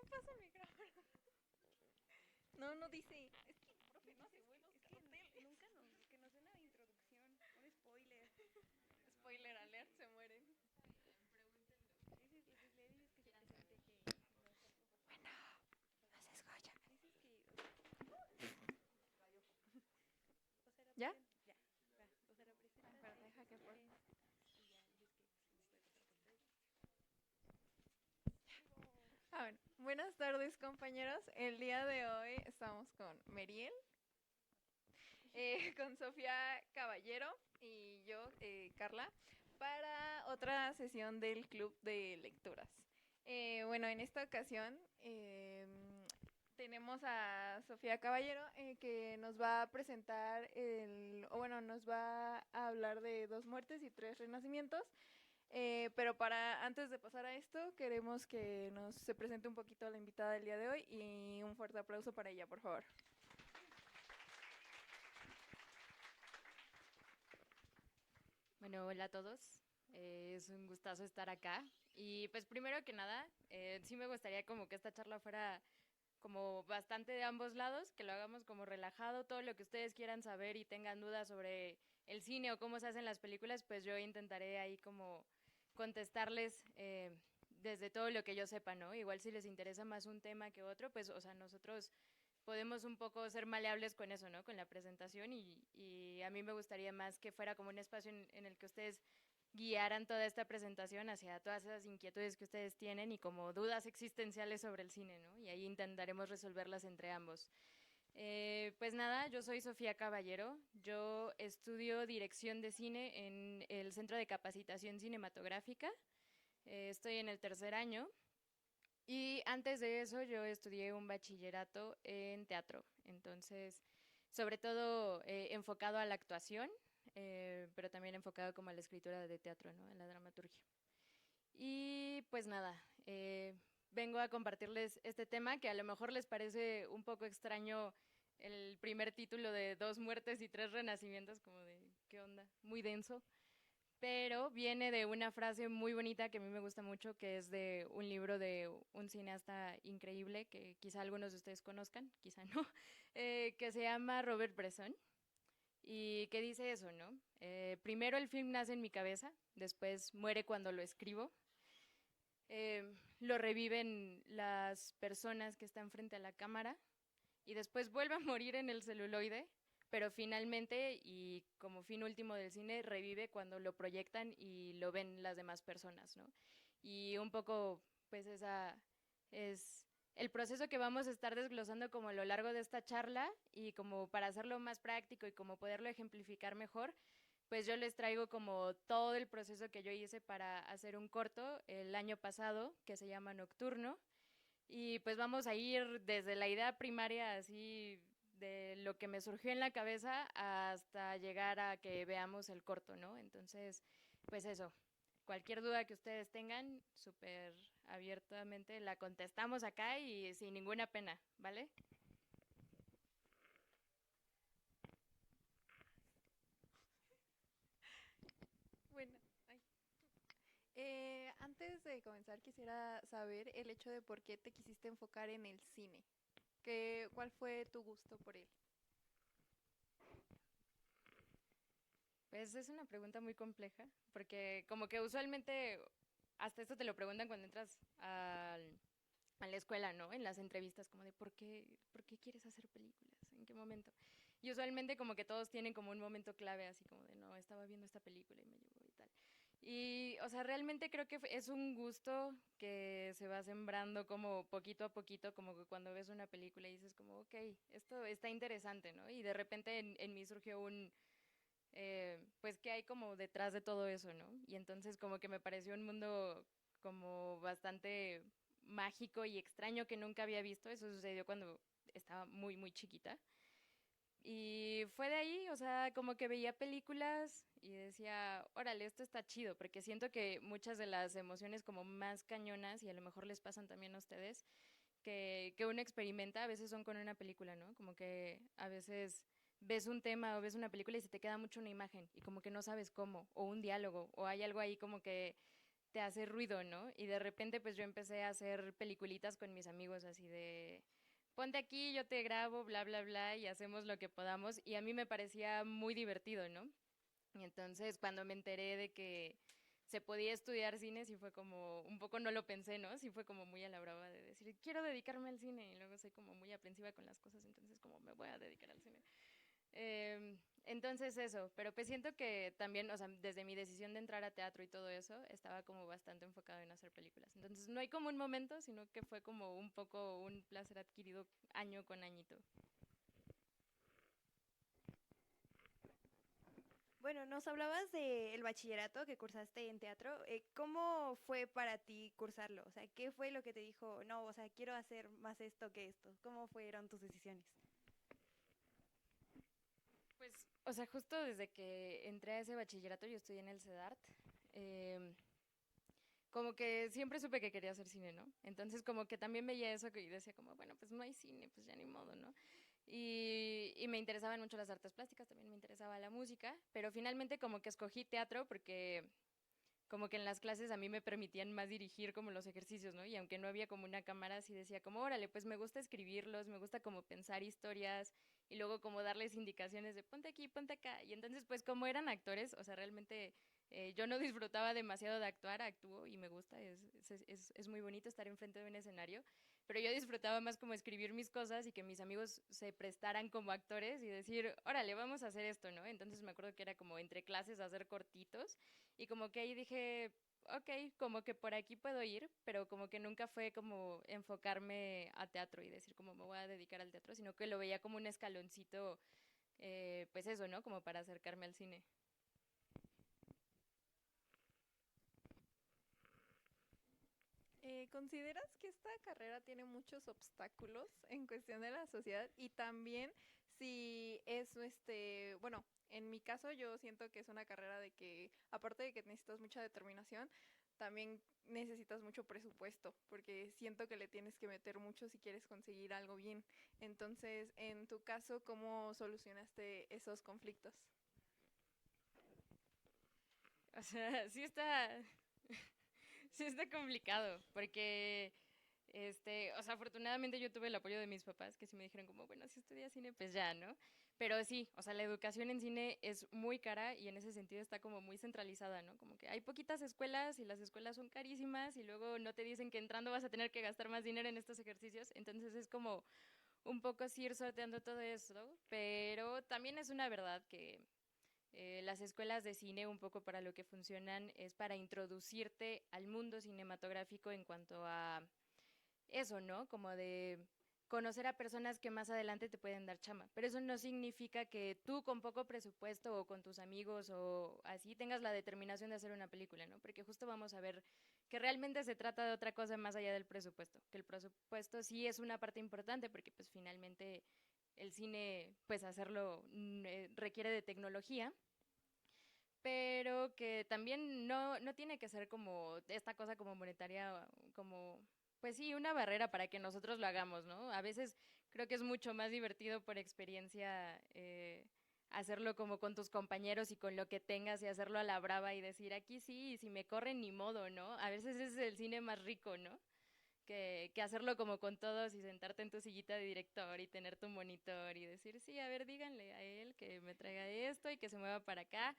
pasa el micrófono? No, no dice. Es que, profe, no hace buenos carteles. Nunca nos, que nos suena de introducción, un spoiler. Spoiler alert, se mueren. Dices, le dices que se presente, que no está el profesor. Bueno, no se escucha. Dices que, o sea, la ¿Ya? ya, va, o sea, la presentas Pero de deja que por... quién y ya dices que se puede pasar con ustedes. Bueno, buenas tardes compañeros. El día de hoy estamos con Meriel, con Sofía Caballero y yo, Carla, para otra sesión del Club de Lecturas. Bueno, en esta ocasión tenemos a Sofía Caballero que nos va a presentar o bueno, nos va a hablar de Dos muertes y tres renacimientos. Pero antes de pasar a esto, queremos que se presente un poquito la invitada del día de hoy y un fuerte aplauso para ella, por favor. Bueno, hola a todos. Es un gustazo estar acá. Y pues primero que nada, sí me gustaría como que esta charla fuera como bastante de ambos lados, que lo hagamos como relajado, todo lo que ustedes quieran saber y tengan dudas sobre el cine o cómo se hacen las películas, pues yo intentaré ahí como contestarles desde todo lo que yo sepa, ¿no? Igual si les interesa más un tema que otro, pues, o sea, nosotros podemos un poco ser maleables con eso, ¿no? Con la presentación y a mí me gustaría más que fuera como un espacio en el que ustedes guiaran toda esta presentación hacia todas esas inquietudes que ustedes tienen y como dudas existenciales sobre el cine, ¿no? Y ahí intentaremos resolverlas entre ambos. Pues nada, yo soy Sofía Caballero, yo estudio dirección de cine en el Centro de Capacitación Cinematográfica, estoy en el tercer año y antes de eso yo estudié un bachillerato en teatro, entonces sobre todo enfocado a la actuación, pero también enfocado como a la escritura de teatro, ¿no? En la dramaturgia. Y pues nada, vengo a compartirles este tema que a lo mejor les parece un poco extraño el primer título de Dos muertes y tres renacimientos, como de, ¿qué onda? Muy denso, pero viene de una frase muy bonita que a mí me gusta mucho, que es de un libro de un cineasta increíble que quizá algunos de ustedes conozcan, quizá no, que se llama Robert Bresson y que dice eso, ¿no? Primero el film nace en mi cabeza, después muere cuando lo escribo, lo reviven las personas que están frente a la cámara y después vuelve a morir en el celuloide, pero finalmente y como fin último del cine revive cuando lo proyectan y lo ven las demás personas, ¿no? Y un poco pues esa es el proceso que vamos a estar desglosando como a lo largo de esta charla y como para hacerlo más práctico y como poderlo ejemplificar mejor, pues yo les traigo como todo el proceso que yo hice para hacer un corto el año pasado que se llama Nocturno y pues vamos a ir desde la idea primaria, así de lo que me surgió en la cabeza, hasta llegar a que veamos el corto, ¿no? Entonces, pues eso, cualquier duda que ustedes tengan, súper abiertamente la contestamos acá y sin ninguna pena, ¿vale? Bueno, ay. Antes de comenzar quisiera saber el hecho de por qué te quisiste enfocar en el cine. ¿Cuál fue tu gusto por él? Pues es una pregunta muy compleja, porque como que usualmente hasta esto te lo preguntan cuando entras a la escuela, ¿no? En las entrevistas, como de ¿por qué quieres hacer películas? ¿En qué momento? Y usualmente como que todos tienen como un momento clave, así como de, no, estaba viendo esta película y me llevó y tal. Y, o sea, realmente creo que es un gusto que se va sembrando como poquito a poquito, como que cuando ves una película y dices como, ok, esto está interesante, ¿no? Y de repente en mí surgió pues, ¿qué hay como detrás de todo eso, no? Y entonces como que me pareció un mundo como bastante mágico y extraño que nunca había visto. Eso sucedió cuando estaba muy, muy chiquita. Y fue de ahí, o sea, como que veía películas y decía, órale, esto está chido, porque siento que muchas de las emociones como más cañonas, y a lo mejor les pasan también a ustedes, que uno experimenta a veces son con una película, ¿no? Como que a veces ves un tema o ves una película y se te queda mucho una imagen y como que no sabes cómo, o un diálogo, o hay algo ahí como que te hace ruido, ¿no? Y de repente pues yo empecé a hacer peliculitas con mis amigos así de, ponte aquí, yo te grabo, bla, bla, bla, y hacemos lo que podamos. Y a mí me parecía muy divertido, ¿no? Y entonces cuando me enteré de que se podía estudiar cine, sí fue como, un poco no lo pensé, ¿no? Sí fue como muy a la brava de decir, quiero dedicarme al cine. Y luego soy como muy aprensiva con las cosas, entonces como me voy a dedicar al cine. Entonces eso, pero pues siento que también, o sea, desde mi decisión de entrar a teatro y todo eso, estaba como bastante enfocado en hacer películas. Entonces no hay como un momento, sino que fue como un poco un placer adquirido año con añito. Bueno, nos hablabas del bachillerato que cursaste en teatro. ¿Cómo fue para ti cursarlo? O sea, ¿qué fue lo que te dijo, no, o sea, quiero hacer más esto que esto? ¿Cómo fueron tus decisiones? Pues, o sea, justo desde que entré a ese bachillerato, yo estudié en el CEDART, eh, como que siempre supe que quería hacer cine, ¿no? Entonces como que también veía eso y decía como, bueno, pues no hay cine, pues ya ni modo, ¿no? Y me interesaban mucho las artes plásticas, también me interesaba la música, pero finalmente como que escogí teatro porque como que en las clases a mí me permitían más dirigir como los ejercicios, ¿no? Y aunque no había como una cámara, sí decía como, órale, pues me gusta escribirlos, me gusta como pensar historias y luego como darles indicaciones de ponte aquí, ponte acá. Y entonces pues como eran actores, o sea, realmente yo no disfrutaba demasiado de actuar, actúo y me gusta, es muy bonito estar enfrente de un escenario, pero yo disfrutaba más como escribir mis cosas y que mis amigos se prestaran como actores y decir, órale, vamos a hacer esto, ¿no? Entonces me acuerdo que era como entre clases hacer cortitos y como que ahí dije, ok, como que por aquí puedo ir, pero como que nunca fue como enfocarme a teatro y decir como me voy a dedicar al teatro, sino que lo veía como un escaloncito, pues eso, ¿no? Como para acercarme al cine. ¿Consideras que esta carrera tiene muchos obstáculos en cuestión de la sociedad? Y también si es, bueno, en mi caso yo siento que es una carrera de que, aparte de que necesitas mucha determinación, también necesitas mucho presupuesto, porque siento que le tienes que meter mucho si quieres conseguir algo bien. Entonces, en tu caso, ¿cómo solucionaste esos conflictos? O sea, sí está complicado, porque o sea, afortunadamente yo tuve el apoyo de mis papás, que sí me dijeron como, bueno, si estudias cine, pues ya, ¿no? Pero sí, o sea, la educación en cine es muy cara y en ese sentido está como muy centralizada, ¿no? Como que hay poquitas escuelas y las escuelas son carísimas y luego no te dicen que entrando vas a tener que gastar más dinero en estos ejercicios, entonces es como un poco así ir sorteando todo eso, pero también es una verdad que las escuelas de cine un poco para lo que funcionan es para introducirte al mundo cinematográfico en cuanto a eso, ¿no? Como de conocer a personas que más adelante te pueden dar chama. Pero eso no significa que tú con poco presupuesto o con tus amigos o así tengas la determinación de hacer una película, ¿no? Porque justo vamos a ver que realmente se trata de otra cosa más allá del presupuesto, que el presupuesto sí es una parte importante porque pues finalmente el cine, pues hacerlo requiere de tecnología, pero que también no tiene que ser como esta cosa como monetaria, como, pues sí, una barrera para que nosotros lo hagamos, ¿no? A veces creo que es mucho más divertido por experiencia hacerlo como con tus compañeros y con lo que tengas y hacerlo a la brava y decir, aquí sí, y si me corren ni modo, ¿no? A veces es el cine más rico, ¿no? Que hacerlo como con todos y sentarte en tu sillita de director y tener tu monitor y decir, sí, a ver, díganle a él que me traiga esto y que se mueva para acá.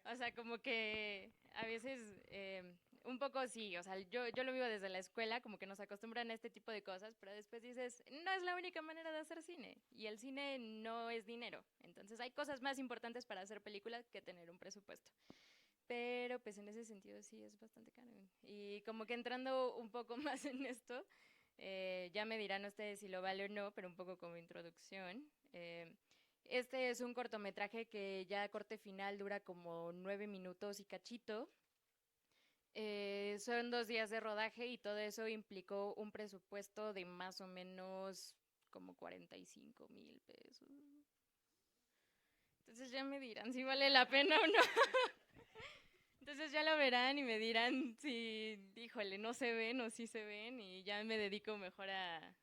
O sea, como que a veces un poco sí, o sea, yo lo vivo desde la escuela, como que nos acostumbran a este tipo de cosas, pero después dices, no es la única manera de hacer cine y el cine no es dinero. Entonces hay cosas más importantes para hacer películas que tener un presupuesto. Pero pues en ese sentido sí es bastante caro. Y como que entrando un poco más en esto, ya me dirán ustedes si lo vale o no, pero un poco como introducción. Este es un cortometraje que ya corte final dura como 9 minutos y cachito. Son 2 días de rodaje y todo eso implicó un presupuesto de más o menos como 45,000 pesos. Entonces ya me dirán si vale la pena o no. Entonces ya lo verán y me dirán si, híjole, no se ven o sí se ven y ya me dedico mejor a,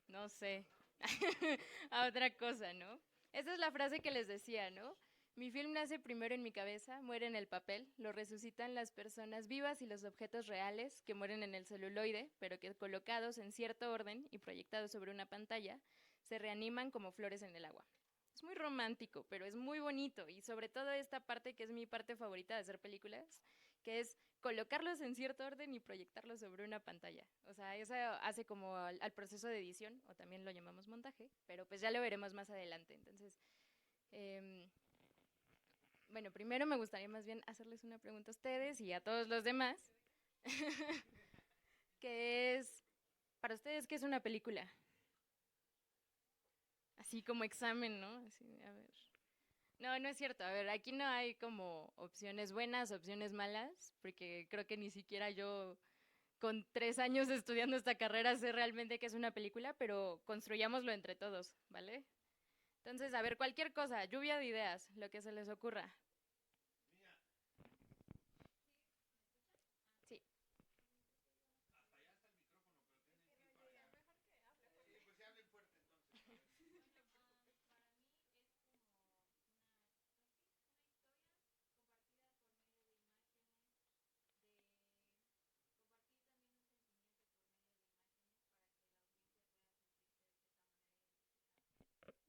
no sé, a otra cosa, ¿no? Esa es la frase que les decía, ¿no? Mi film nace primero en mi cabeza, muere en el papel, lo resucitan las personas vivas y los objetos reales que mueren en el celuloide, pero que colocados en cierto orden y proyectados sobre una pantalla, se reaniman como flores en el agua. Es muy romántico, pero es muy bonito, y sobre todo esta parte que es mi parte favorita de hacer películas, que es colocarlos en cierto orden y proyectarlos sobre una pantalla. O sea, eso hace como al proceso de edición, o también lo llamamos montaje, pero pues ya lo veremos más adelante. Entonces, bueno, primero me gustaría más bien hacerles una pregunta a ustedes y a todos los demás, que es, para ustedes, ¿qué es una película? Así como examen, ¿no? Así, a ver. No, no es cierto. A ver, aquí no hay como opciones buenas, opciones malas, porque creo que ni siquiera yo con 3 años estudiando esta carrera sé realmente qué es una película, pero construyámoslo entre todos, ¿vale? Entonces, a ver, cualquier cosa, lluvia de ideas, lo que se les ocurra. Sí.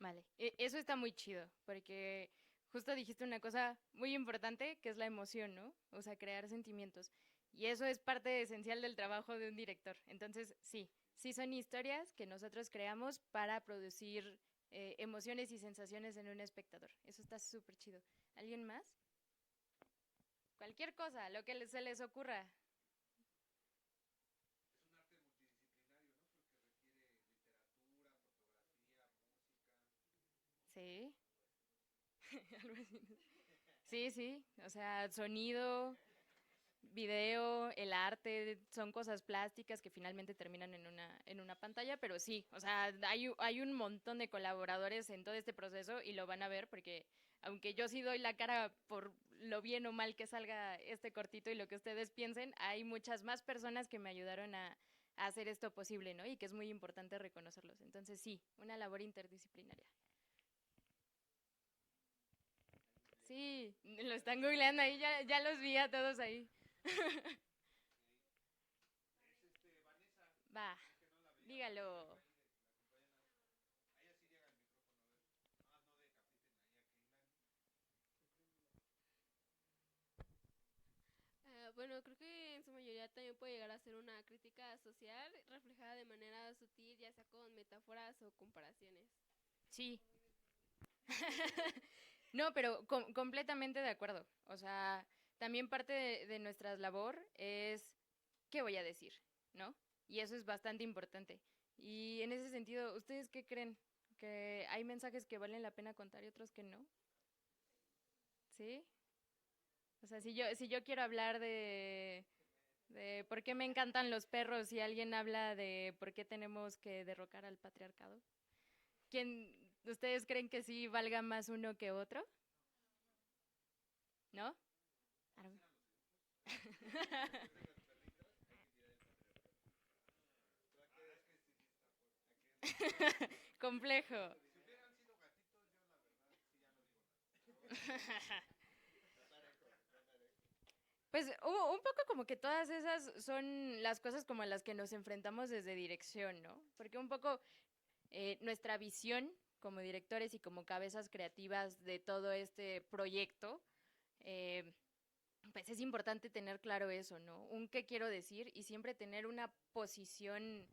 Vale, eso está muy chido, porque justo dijiste una cosa muy importante, que es la emoción, ¿no? O sea, crear sentimientos. Y eso es parte esencial del trabajo de un director. Entonces, sí, sí son historias que nosotros creamos para producir emociones y sensaciones en un espectador. Eso está súper chido. ¿Alguien más? Cualquier cosa, lo que se les ocurra. Sí. Algo así. Sí, sí, o sea, sonido, video, el arte, son cosas plásticas que finalmente terminan en una pantalla, pero sí, o sea, hay un montón de colaboradores en todo este proceso y lo van a ver porque aunque yo sí doy la cara por lo bien o mal que salga este cortito y lo que ustedes piensen, hay muchas más personas que me ayudaron a hacer esto posible, ¿no? Y que es muy importante reconocerlos. Entonces sí, una labor interdisciplinaria. Sí, lo están googleando ahí, ya los vi a todos ahí. Va, dígalo. Bueno, creo que en su mayoría también puede llegar a ser una crítica social reflejada de manera sutil, ya sea con metáforas o comparaciones. Sí. No, pero completamente de acuerdo. O sea, también parte de nuestra labor es qué voy a decir, ¿no? Y eso es bastante importante. Y en ese sentido, ¿ustedes qué creen? ¿Que hay mensajes que valen la pena contar y otros que no? ¿Sí? O sea, si yo quiero hablar de por qué me encantan los perros y alguien habla de por qué tenemos que derrocar al patriarcado, ¿ustedes creen que sí valga más uno que otro? ¿No? Complejo. Pues un poco como que todas esas son las cosas como a las que nos enfrentamos desde dirección, ¿no? Porque un poco nuestra visión como directores y como cabezas creativas de todo este proyecto, eh, pues es importante tener claro eso, ¿no? Un qué quiero decir y siempre tener una posición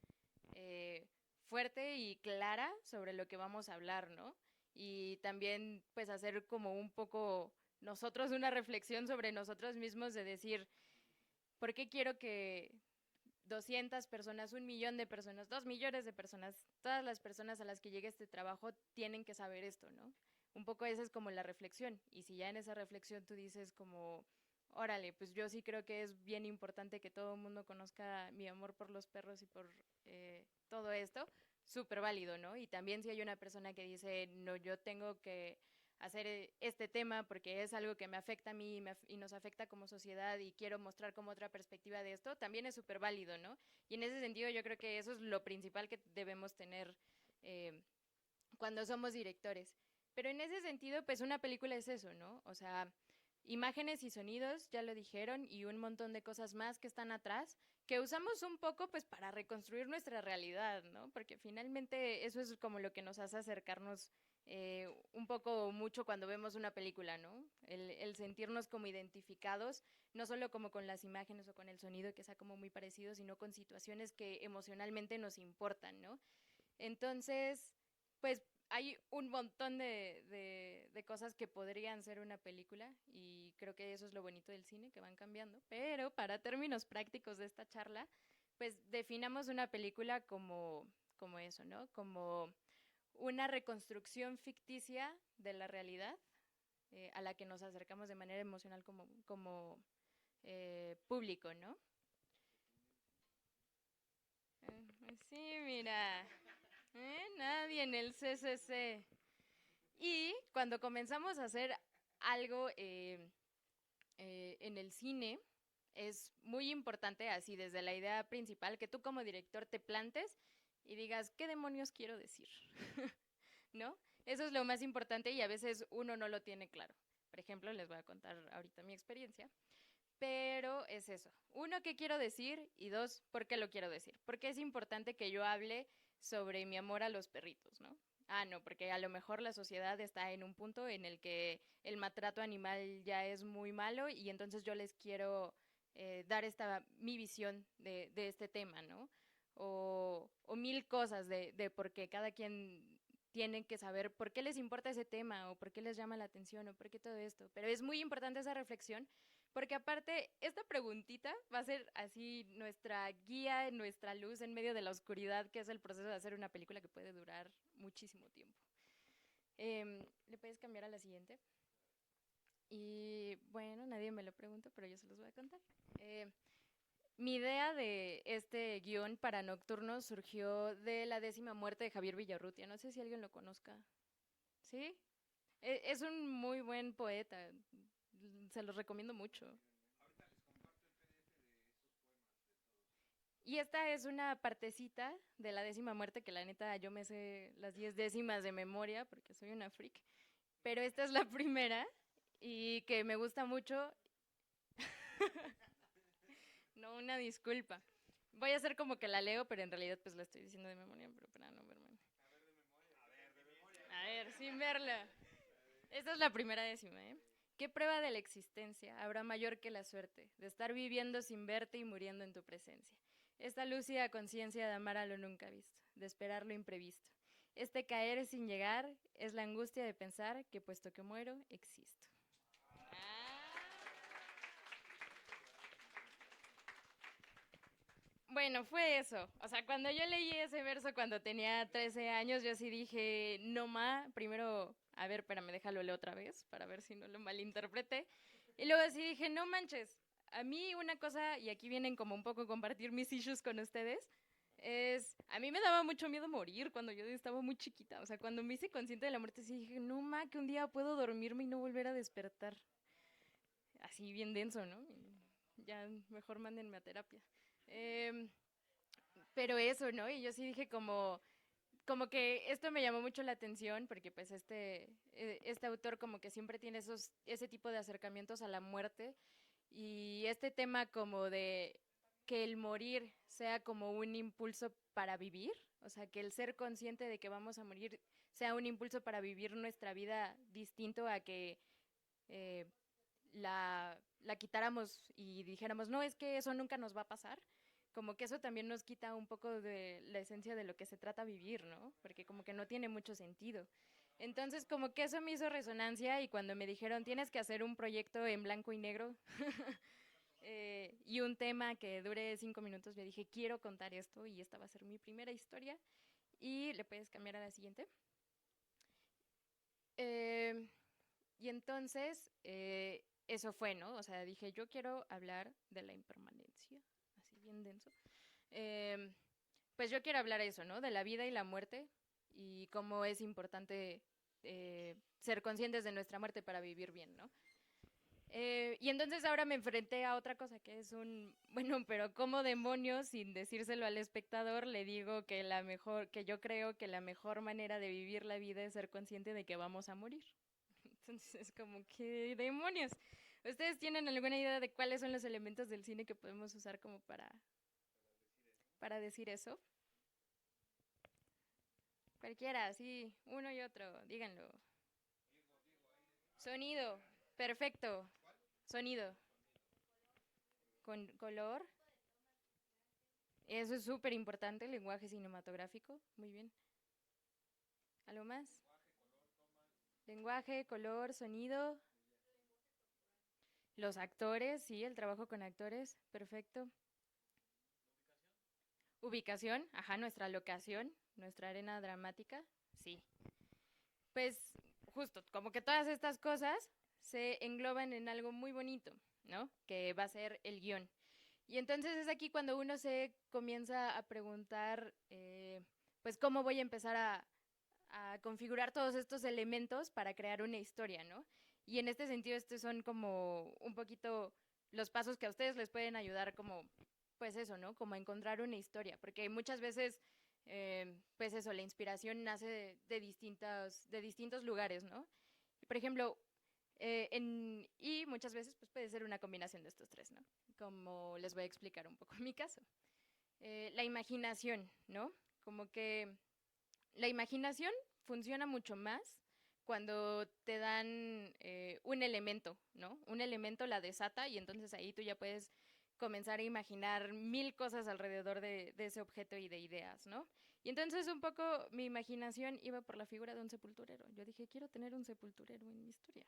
eh, fuerte y clara sobre lo que vamos a hablar, ¿no? Y también pues hacer como un poco nosotros una reflexión sobre nosotros mismos de decir, ¿por qué quiero que 200 personas, 1 millón de personas, 2 millones de personas, todas las personas a las que llegue este trabajo tienen que saber esto, ¿no? Un poco esa es como la reflexión. Y si ya en esa reflexión tú dices como, órale, pues yo sí creo que es bien importante que todo el mundo conozca mi amor por los perros y por todo esto, súper válido, ¿no? Y también si hay una persona que dice, no, yo tengo que hacer este tema porque es algo que me afecta a mí y nos afecta como sociedad y quiero mostrar como otra perspectiva de esto, también es súper válido, ¿no? Y en ese sentido yo creo que eso es lo principal que debemos tener cuando somos directores. Pero en ese sentido, pues una película es eso, ¿no? O sea, imágenes y sonidos, ya lo dijeron, y un montón de cosas más que están atrás, que usamos un poco pues para reconstruir nuestra realidad, ¿no? Porque finalmente eso es como lo que nos hace acercarnos un poco o mucho cuando vemos una película, ¿no? El sentirnos como identificados, no solo como con las imágenes o con el sonido, que sea como muy parecido, sino con situaciones que emocionalmente nos importan, ¿no? Entonces, pues hay un montón de cosas que podrían ser una película y creo que eso es lo bonito del cine, que van cambiando. Pero para términos prácticos de esta charla, pues definamos una película como eso, ¿no? Como una reconstrucción ficticia de la realidad a la que nos acercamos de manera emocional como público, ¿no? Sí, mira. Nadie en el CCC. Y cuando comenzamos a hacer algo en el cine, es muy importante, así desde la idea principal, que tú como director te plantes y digas, ¿qué demonios quiero decir? ¿No? Eso es lo más importante y a veces uno no lo tiene claro. Por ejemplo, les voy a contar ahorita mi experiencia. Pero es eso. Uno, ¿qué quiero decir? Y dos, ¿por qué lo quiero decir? Porque es importante que yo hable sobre mi amor a los perritos, ¿no? No, porque a lo mejor la sociedad está en un punto en el que el maltrato animal ya es muy malo y entonces yo les quiero dar mi visión de este tema, ¿no? O mil cosas de por qué cada quien tiene que saber por qué les importa ese tema o por qué les llama la atención o por qué todo esto. Pero es muy importante esa reflexión porque aparte, esta preguntita va a ser así nuestra guía, nuestra luz en medio de la oscuridad, que es el proceso de hacer una película que puede durar muchísimo tiempo. ¿Le puedes cambiar a la siguiente? Y bueno, nadie me lo preguntó, pero yo se los voy a contar. Mi idea de este guión para Nocturnos surgió de la 10ª muerte de Javier Villarrutia. No sé si alguien lo conozca. ¿Sí? Es un muy buen poeta. Se los recomiendo mucho. Y esta es una partecita de la 10ª muerte que la neta yo me sé las 10 décimas de memoria porque soy una freak. Pero esta es la primera y que me gusta mucho. No, una disculpa. Voy a hacer como que la leo, pero en realidad pues la estoy diciendo de memoria, pero para no verme. A ver, sin verla. Esta es la primera décima, ¿eh? ¿Qué prueba de la existencia habrá mayor que la suerte de estar viviendo sin verte y muriendo en tu presencia? Esta lúcida conciencia de amar a lo nunca visto, de esperar lo imprevisto. Este caer sin llegar es la angustia de pensar que puesto que muero, existo. Bueno, fue eso. O sea, cuando yo leí ese verso cuando tenía 13 años, yo sí dije, no ma, primero, a ver, espérame, déjalo leer otra vez para ver si no lo malinterpreté. Y luego sí dije, no manches, a mí una cosa, y aquí vienen como un poco a compartir mis issues con ustedes, a mí me daba mucho miedo morir cuando yo estaba muy chiquita. O sea, cuando me hice consciente de la muerte, sí dije, no ma, que un día puedo dormirme y no volver a despertar. Así bien denso, ¿no? Ya mejor mándenme a terapia. Pero eso, ¿no? Y yo sí dije como que esto me llamó mucho la atención porque pues este autor como que siempre tiene ese tipo de acercamientos a la muerte y este tema como de que el morir sea como un impulso para vivir, o sea, que el ser consciente de que vamos a morir sea un impulso para vivir nuestra vida distinto a que la quitáramos y dijéramos, no, es que eso nunca nos va a pasar, como que eso también nos quita un poco de la esencia de lo que se trata vivir, ¿no? Porque como que no tiene mucho sentido. Entonces como que eso me hizo resonancia y cuando me dijeron, tienes que hacer un proyecto en blanco y negro y un tema que dure 5 minutos, yo dije, quiero contar esto y esta va a ser mi primera historia. Y le puedes cambiar a la siguiente. Y entonces, eso fue, ¿no? O sea, dije, yo quiero hablar de la impermanencia, así bien denso. Pues yo quiero hablar eso, ¿no? De la vida y la muerte y cómo es importante ser conscientes de nuestra muerte para vivir bien, ¿no? Y entonces ahora me enfrenté a otra cosa que es bueno, pero ¿cómo demonios, sin decírselo al espectador, le digo que yo creo que la mejor manera de vivir la vida es ser consciente de que vamos a morir? Entonces es como, ¿qué demonios? ¿Ustedes tienen alguna idea de cuáles son los elementos del cine que podemos usar como para decir eso? Cualquiera, sí, uno y otro, díganlo. Sonido, perfecto. Sonido. Con color. Eso es súper importante, lenguaje cinematográfico. Muy bien. ¿Algo más? Lenguaje, color, sonido. Los actores, sí, el trabajo con actores, perfecto. Ubicación, ajá, nuestra locación, nuestra arena dramática, sí. Pues justo, como que todas estas cosas se engloban en algo muy bonito, ¿no? Que va a ser el guión. Y entonces es aquí cuando uno se comienza a preguntar, pues, ¿cómo voy a empezar a configurar todos estos elementos para crear una historia, ¿no? Y en este sentido, estos son como un poquito los pasos que a ustedes les pueden ayudar como, pues eso, ¿no? Como a encontrar una historia, porque muchas veces, pues eso, la inspiración nace de distintos lugares, ¿no? Por ejemplo, y muchas veces pues puede ser una combinación de estos tres, ¿no? Como les voy a explicar un poco en mi caso. La imaginación, ¿no? Como que la imaginación funciona mucho más cuando te dan un elemento, ¿no? Un elemento la desata y entonces ahí tú ya puedes comenzar a imaginar mil cosas alrededor de ese objeto y de ideas, ¿no? Y entonces un poco mi imaginación iba por la figura de un sepulturero. Yo dije, quiero tener un sepulturero en mi historia,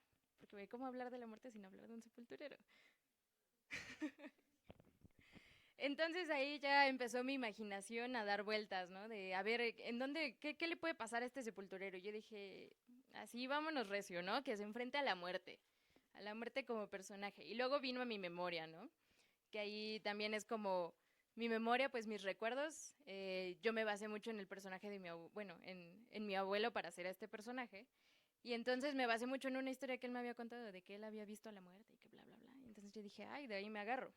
porque ¿cómo hablar de la muerte sin hablar de un sepulturero? Entonces ahí ya empezó mi imaginación a dar vueltas, ¿no? De, a ver, ¿en dónde, qué le puede pasar a este sepulturero? Yo dije, así vámonos recio, ¿no? Que se enfrente a la muerte como personaje. Y luego vino a mi memoria, ¿no? Que ahí también es como mi memoria, pues mis recuerdos. Yo me basé mucho en el personaje de en mi abuelo para hacer a este personaje. Y entonces me basé mucho en una historia que él me había contado de que él había visto a la muerte y que bla, bla, bla. Y entonces yo dije, ay, de ahí me agarro.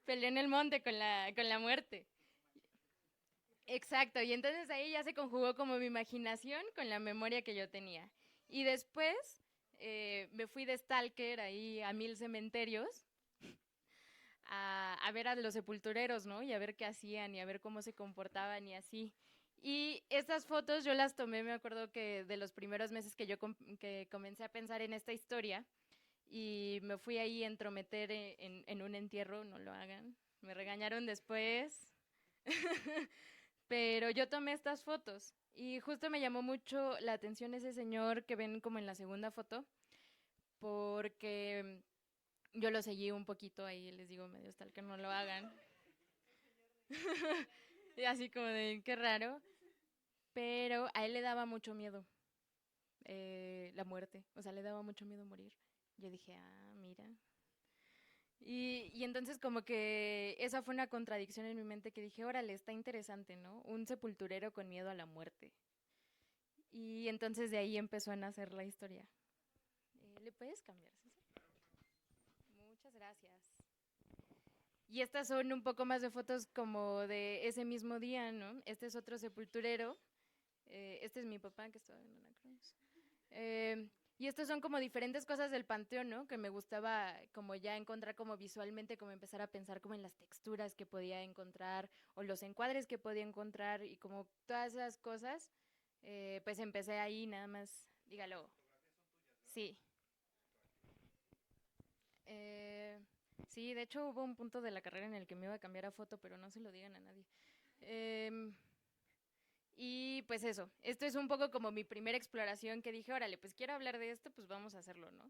Peleé en el monte con la muerte. Exacto, y entonces ahí ya se conjugó como mi imaginación con la memoria que yo tenía. Y después me fui de stalker ahí a 1000 cementerios a ver a los sepultureros, ¿no? Y a ver qué hacían y a ver cómo se comportaban y así. Y estas fotos yo las tomé, me acuerdo que de los primeros meses que que comencé a pensar en esta historia, y me fui ahí a entrometer en un entierro, no lo hagan, me regañaron después, pero yo tomé estas fotos y justo me llamó mucho la atención ese señor que ven como en la segunda foto, porque yo lo seguí un poquito ahí, les digo medio tal que no lo hagan. Y así como de, qué raro, pero a él le daba mucho miedo la muerte, o sea, le daba mucho miedo morir. Yo dije, ah, mira. Y entonces como que esa fue una contradicción en mi mente que dije, órale, está interesante, ¿no? Un sepulturero con miedo a la muerte. Y entonces de ahí empezó a nacer la historia. ¿Le puedes cambiar, César? Muchas gracias. Y estas son un poco más de fotos como de ese mismo día, ¿no? Este es otro sepulturero. Este es mi papá que estaba en una cruz. Y estos son como diferentes cosas del panteón, ¿no? Que me gustaba como ya encontrar como visualmente, como empezar a pensar como en las texturas que podía encontrar o los encuadres que podía encontrar y como todas esas cosas, pues empecé ahí nada más, dígalo. Sí. Sí, de hecho hubo un punto de la carrera en el que me iba a cambiar a foto, pero no se lo digan a nadie. Y pues eso, esto es un poco como mi primera exploración que dije, órale, pues quiero hablar de esto, pues vamos a hacerlo, ¿no?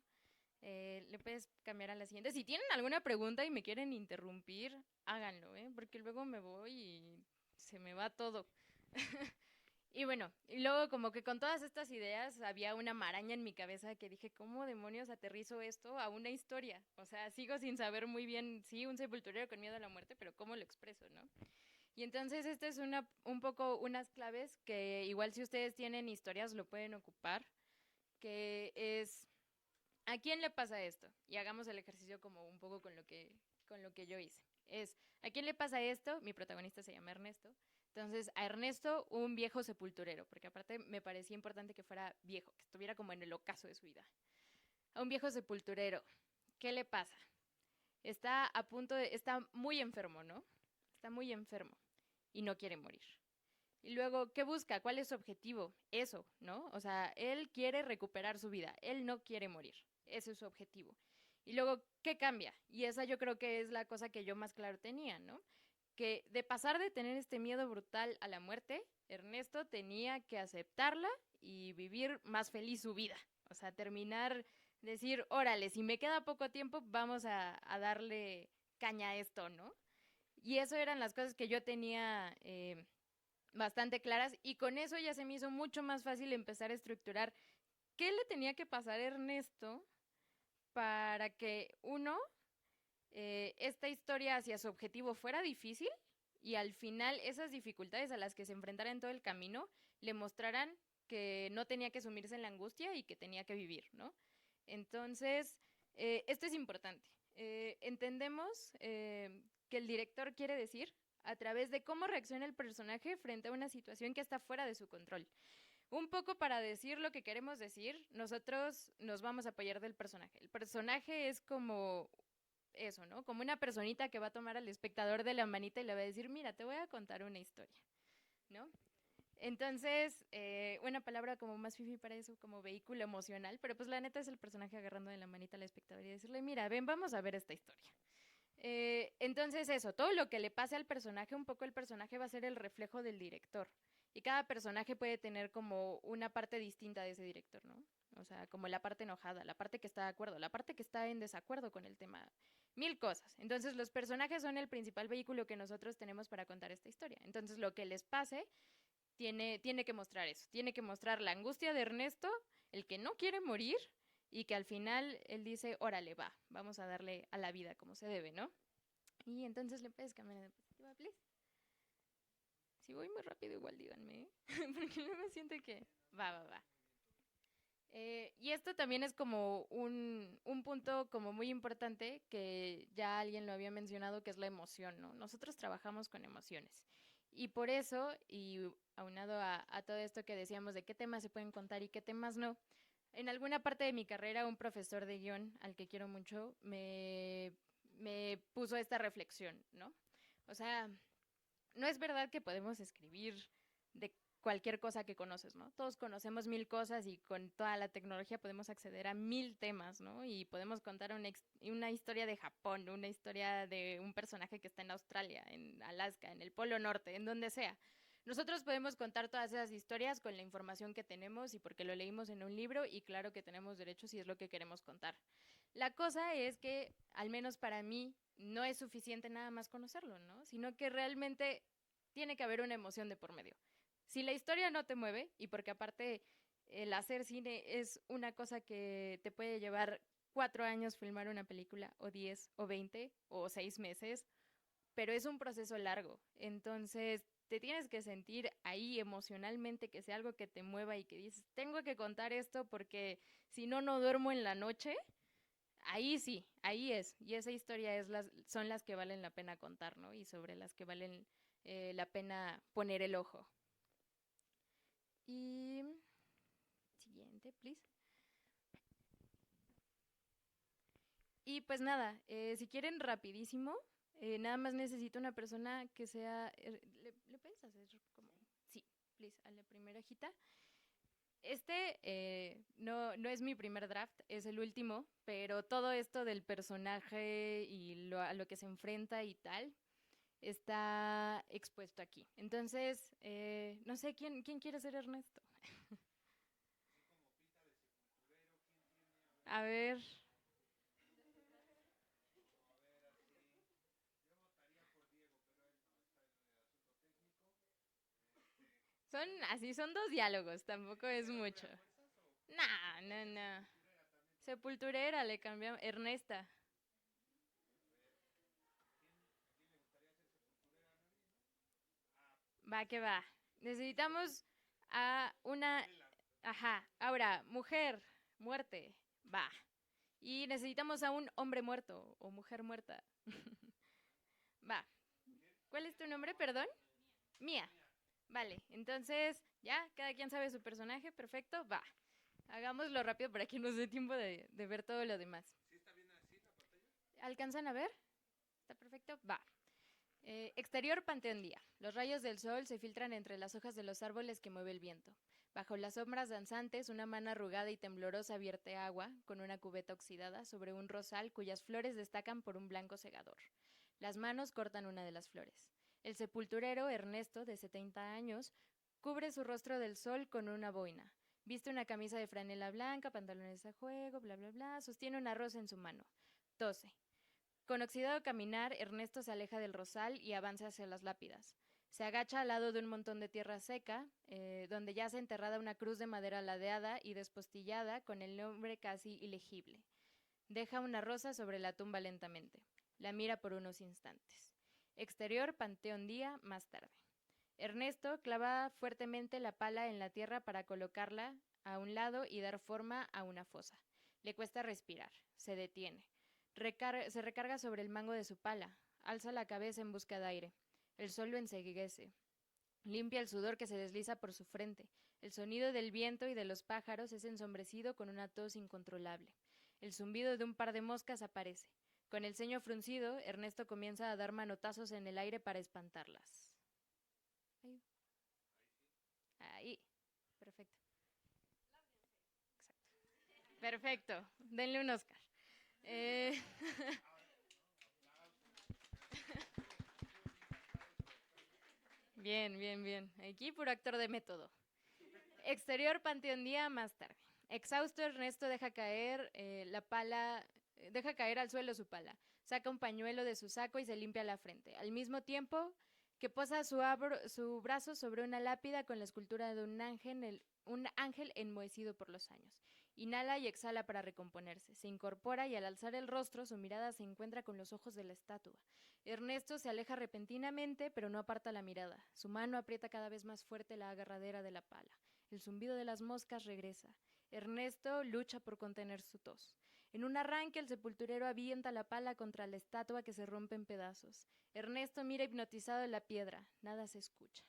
Le puedes cambiar a la siguiente. Si tienen alguna pregunta y me quieren interrumpir, háganlo, ¿eh? Porque luego me voy y se me va todo. Y bueno, y luego como que con todas estas ideas había una maraña en mi cabeza que dije, ¿cómo demonios aterrizo esto a una historia? O sea, sigo sin saber muy bien, sí, un sepulturero con miedo a la muerte, pero ¿cómo lo expreso, no? Y entonces esta es un poco unas claves que igual si ustedes tienen historias lo pueden ocupar, que es, ¿a quién le pasa esto? Y hagamos el ejercicio como un poco con lo que yo hice. Es, ¿a quién le pasa esto? Mi protagonista se llama Ernesto. Entonces, a Ernesto, un viejo sepulturero, porque aparte me parecía importante que fuera viejo, que estuviera como en el ocaso de su vida. A un viejo sepulturero, ¿qué le pasa? Está muy enfermo, ¿no? Está muy enfermo y no quiere morir. Y luego, ¿qué busca? ¿Cuál es su objetivo? Eso, ¿no? O sea, él quiere recuperar su vida, él no quiere morir. Ese es su objetivo. Y luego, ¿qué cambia? Y esa yo creo que es la cosa que yo más claro tenía, ¿no? Que de pasar de tener este miedo brutal a la muerte, Ernesto tenía que aceptarla y vivir más feliz su vida. O sea, terminar, decir, órale, si me queda poco tiempo, vamos a darle caña a esto, ¿no? Y eso eran las cosas que yo tenía bastante claras y con eso ya se me hizo mucho más fácil empezar a estructurar qué le tenía que pasar a Ernesto para que, uno, esta historia hacia su objetivo fuera difícil y al final esas dificultades a las que se enfrentara en todo el camino le mostraran que no tenía que sumirse en la angustia y que tenía que vivir, ¿no? Entonces, esto es importante. Entendemos que el director quiere decir a través de cómo reacciona el personaje frente a una situación que está fuera de su control. Un poco para decir lo que queremos decir, nosotros nos vamos a apoyar del personaje. El personaje es como eso, ¿no? Como una personita que va a tomar al espectador de la manita y le va a decir, mira, te voy a contar una historia, ¿no? Entonces, una palabra como más fifi para eso, como vehículo emocional, pero pues la neta es el personaje agarrando de la manita al espectador y decirle, mira, ven, vamos a ver esta historia. Entonces eso, todo lo que le pase al personaje, un poco el personaje va a ser el reflejo del director. Y cada personaje puede tener como una parte distinta de ese director, ¿no? O sea, como la parte enojada, la parte que está de acuerdo, la parte que está en desacuerdo con el tema. Mil cosas. Entonces los personajes son el principal vehículo que nosotros tenemos para contar esta historia. Entonces lo que les pase tiene que mostrar eso. Tiene que mostrar la angustia de Ernesto, el que no quiere morir y que al final él dice, órale, va, vamos a darle a la vida como se debe, ¿no? Y entonces le puedes cambiar de perspectiva, please. Si voy muy rápido, igual díganme, ¿eh? Porque no me siento que va. Y esto también es como un punto como muy importante que ya alguien lo había mencionado, que es la emoción, ¿no? Nosotros trabajamos con emociones. Y por eso, y aunado a todo esto que decíamos de qué temas se pueden contar y qué temas no, en alguna parte de mi carrera un profesor de guión, al que quiero mucho, me puso esta reflexión, ¿no? O sea, no es verdad que podemos escribir de cualquier cosa que conoces, ¿no? Todos conocemos mil cosas y con toda la tecnología podemos acceder a mil temas, ¿no? Y podemos contar una historia de Japón, una historia de un personaje que está en Australia, en Alaska, en el Polo Norte, en donde sea. Nosotros podemos contar todas esas historias con la información que tenemos y porque lo leímos en un libro y claro que tenemos derechos si es lo que queremos contar. La cosa es que, al menos para mí, no es suficiente nada más conocerlo, ¿no? Sino que realmente tiene que haber una emoción de por medio. Si la historia no te mueve, y porque aparte el hacer cine es una cosa que te puede llevar 4 años filmar una película, o 10, o 20, o 6 meses, pero es un proceso largo. Entonces, te tienes que sentir ahí emocionalmente, que sea algo que te mueva y que dices, tengo que contar esto porque si no, no duermo en la noche. Ahí sí, ahí es. Y esa historia son las que valen la pena contar, ¿no? Y sobre las que valen la pena poner el ojo. Y siguiente, please. Y pues nada, si quieren rapidísimo, nada más necesito una persona que sea... ¿Le puedes hacer como...? Sí, please, a la primera hojita. No es mi primer draft, es el último, pero todo esto del personaje y a lo que se enfrenta y tal, está expuesto aquí. Entonces, no sé, ¿quién quiere ser Ernesto? A ver. Son 2 diálogos, tampoco es mucho. No. Sepulturera, le cambiamos. Ernesta. Va que va. Necesitamos a una... Ajá. Ahora, mujer. Muerte. Va. Y necesitamos a un hombre muerto o mujer muerta. Va. ¿Cuál es tu nombre, perdón? Mía. Vale, entonces, ya, cada quien sabe su personaje, perfecto, va. Hagámoslo rápido para que nos dé tiempo de ver todo lo demás. ¿Sí está bien así la pantalla? ¿Alcanzan a ver? ¿Está perfecto? Va. Exterior Panteón Día. Los rayos del sol se filtran entre las hojas de los árboles que mueve el viento. Bajo las sombras danzantes, una mano arrugada y temblorosa vierte agua, con una cubeta oxidada, sobre un rosal cuyas flores destacan por un blanco cegador. Las manos cortan una de las flores. El sepulturero, Ernesto, de 70 años, cubre su rostro del sol con una boina. Viste una camisa de franela blanca, pantalones de juego, bla, bla, bla. Sostiene una rosa en su mano. Tose. Con oxidado caminar, Ernesto se aleja del rosal y avanza hacia las lápidas. Se agacha al lado de un montón de tierra seca, donde yace enterrada una cruz de madera ladeada y despostillada con el nombre casi ilegible. Deja una rosa sobre la tumba lentamente. La mira por unos instantes. Exterior, Panteón Día, más tarde. Ernesto clava fuertemente la pala en la tierra para colocarla a un lado y dar forma a una fosa. Le cuesta respirar. Se detiene. Se recarga sobre el mango de su pala. Alza la cabeza en busca de aire. El sol lo enceguece. Limpia el sudor que se desliza por su frente. El sonido del viento y de los pájaros es ensombrecido con una tos incontrolable. El zumbido de un par de moscas aparece. Con el ceño fruncido, Ernesto comienza a dar manotazos en el aire para espantarlas. Ahí. Ahí. Perfecto. Exacto. Perfecto. Denle un Oscar. Bien, bien, bien. Aquí puro actor de método. Exterior, Panteón Día, más tarde. Exhausto, Ernesto deja caer la pala, deja caer al suelo su pala. Saca un pañuelo de su saco y se limpia la frente. Al mismo tiempo que posa su brazo sobre una lápida con la escultura de un ángel enmohecido por los años. Inhala y exhala para recomponerse. Se incorpora y al alzar el rostro, su mirada se encuentra con los ojos de la estatua. Ernesto se aleja repentinamente, pero no aparta la mirada. Su mano aprieta cada vez más fuerte la agarradera de la pala. El zumbido de las moscas regresa. Ernesto lucha por contener su tos. En un arranque, el sepulturero avienta la pala contra la estatua que se rompe en pedazos. Ernesto mira hipnotizado la piedra. Nada se escucha.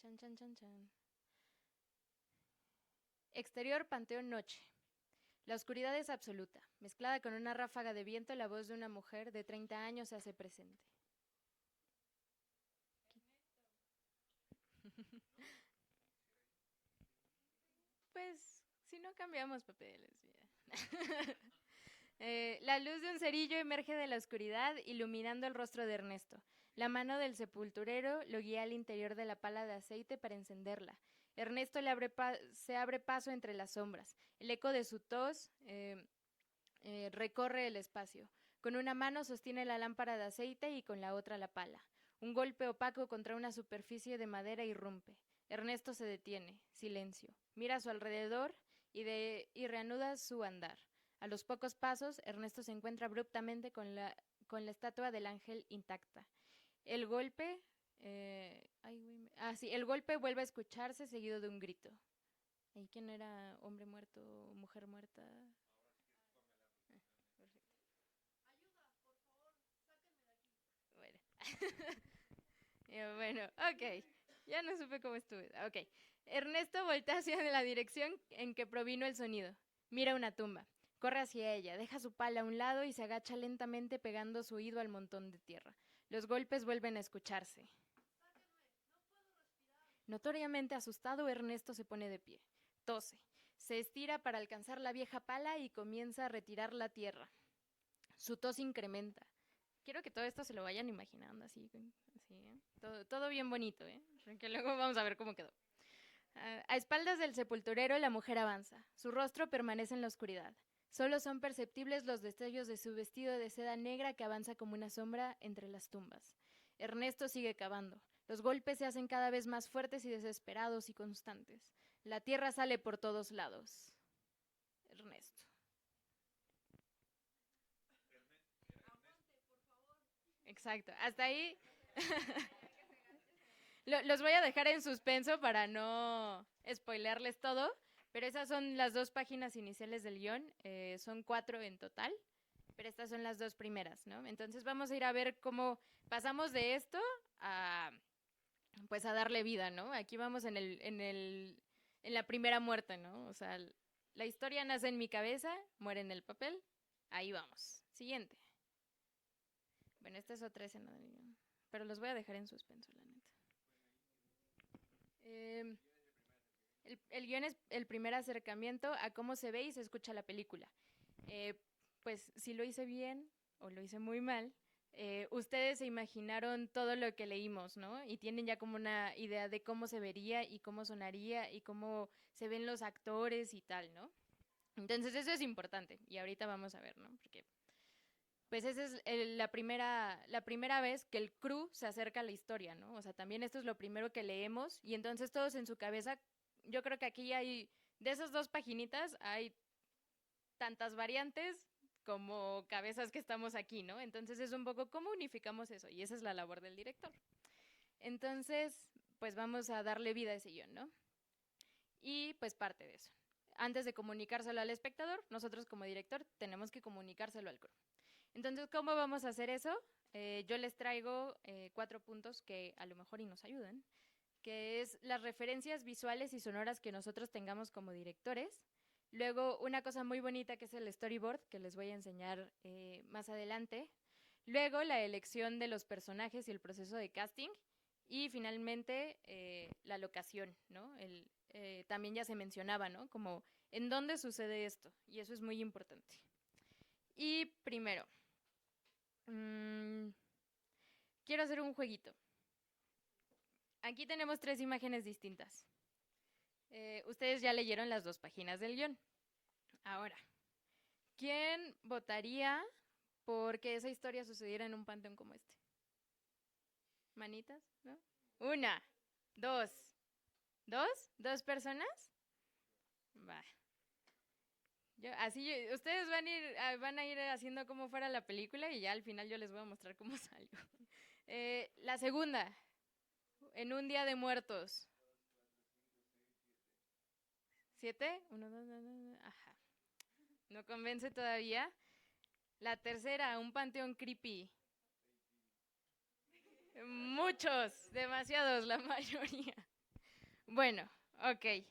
Chan, chan, chan, chan. Exterior, Panteón, noche. La oscuridad es absoluta. Mezclada con una ráfaga de viento, la voz de una mujer de 30 años se hace presente. Pues, si no cambiamos papeles. La luz de un cerillo emerge de la oscuridad, iluminando el rostro de Ernesto. La mano del sepulturero lo guía al interior de la pala de aceite para encenderla. Ernesto se abre paso entre las sombras. El eco de su tos recorre el espacio. Con una mano sostiene la lámpara de aceite y con la otra la pala. Un golpe opaco contra una superficie de madera irrumpe. Ernesto se detiene. Silencio. Mira a su alrededor y reanuda su andar. A los pocos pasos, Ernesto se encuentra abruptamente con la estatua del ángel intacta. El golpe... el golpe vuelve a escucharse seguido de un grito. ¿Y quién era? ¿Hombre muerto? ¿Mujer muerta? Perfecto. Ayuda, por favor, sáquenme de aquí. Bueno, ok. Ya no supe cómo estuve. Ok. Ernesto voltea hacia la dirección en que provino el sonido. Mira una tumba. Corre hacia ella, deja su pala a un lado y se agacha lentamente pegando su oído al montón de tierra. Los golpes vuelven a escucharse. Notoriamente asustado, Ernesto se pone de pie. Tose. Se estira para alcanzar la vieja pala y comienza a retirar la tierra. Su tos incrementa. Quiero que todo esto se lo vayan imaginando así, ¿eh? Todo bien bonito, ¿eh? Que luego vamos a ver cómo quedó. A espaldas del sepulturero, la mujer avanza. Su rostro permanece en la oscuridad. Solo son perceptibles los destellos de su vestido de seda negra que avanza como una sombra entre las tumbas. Ernesto sigue cavando. Los golpes se hacen cada vez más fuertes y desesperados y constantes. La tierra sale por todos lados. Ernesto. Exacto. Hasta ahí. Los voy a dejar en suspenso para no spoilearles todo, Pero esas son las 2 páginas iniciales del guión, son 4 en total, pero estas son las 2 primeras, ¿no? Entonces vamos a ir a ver cómo pasamos de esto a, pues a darle vida, ¿no? Aquí vamos en la primera muerte, ¿no? O sea, la historia nace en mi cabeza, muere en el papel, ahí vamos. Siguiente. Bueno, esta es otra escena del guión, pero los voy a dejar en suspenso, la neta. El guión es el primer acercamiento a cómo se ve y se escucha la película. Pues si lo hice bien o lo hice muy mal, ustedes se imaginaron todo lo que leímos, ¿no? Y tienen ya como una idea de cómo se vería y cómo sonaría y cómo se ven los actores y tal, ¿no? Entonces eso es importante y ahorita vamos a ver, ¿no? Porque pues esa es la primera vez que el crew se acerca a la historia, ¿no? O sea, también esto es lo primero que leemos y entonces todos en su cabeza, yo creo que aquí hay, de esas 2 paginitas, hay tantas variantes como cabezas que estamos aquí, ¿no? Entonces es un poco cómo unificamos eso y esa es la labor del director. Entonces, pues vamos a darle vida a ese guión, ¿no? Y pues parte de eso. Antes de comunicárselo al espectador, nosotros como director tenemos que comunicárselo al crew. Entonces, ¿cómo vamos a hacer eso? Yo les traigo 4 puntos que a lo mejor y nos ayudan, que es las referencias visuales y sonoras que nosotros tengamos como directores. Luego, una cosa muy bonita que es el storyboard, que les voy a enseñar más adelante. Luego, la elección de los personajes y el proceso de casting. Y finalmente, la locación, ¿no? También ya se mencionaba, ¿no? Como en dónde sucede esto, y eso es muy importante. Y primero, quiero hacer un jueguito. Aquí tenemos 3 imágenes distintas. Ustedes ya leyeron las 2 páginas del guión. Ahora, ¿quién votaría por que esa historia sucediera en un panteón como este? ¿Manitas? ¿No? 1, 2. ¿2 personas? Va. Ustedes van a ir haciendo como fuera la película y ya al final yo les voy a mostrar cómo salió. La segunda, en un día de muertos. 7, 1, 2, 2, ajá. ¿No convence todavía? La tercera, un panteón creepy. Muchos, demasiados, la mayoría. Bueno, ok.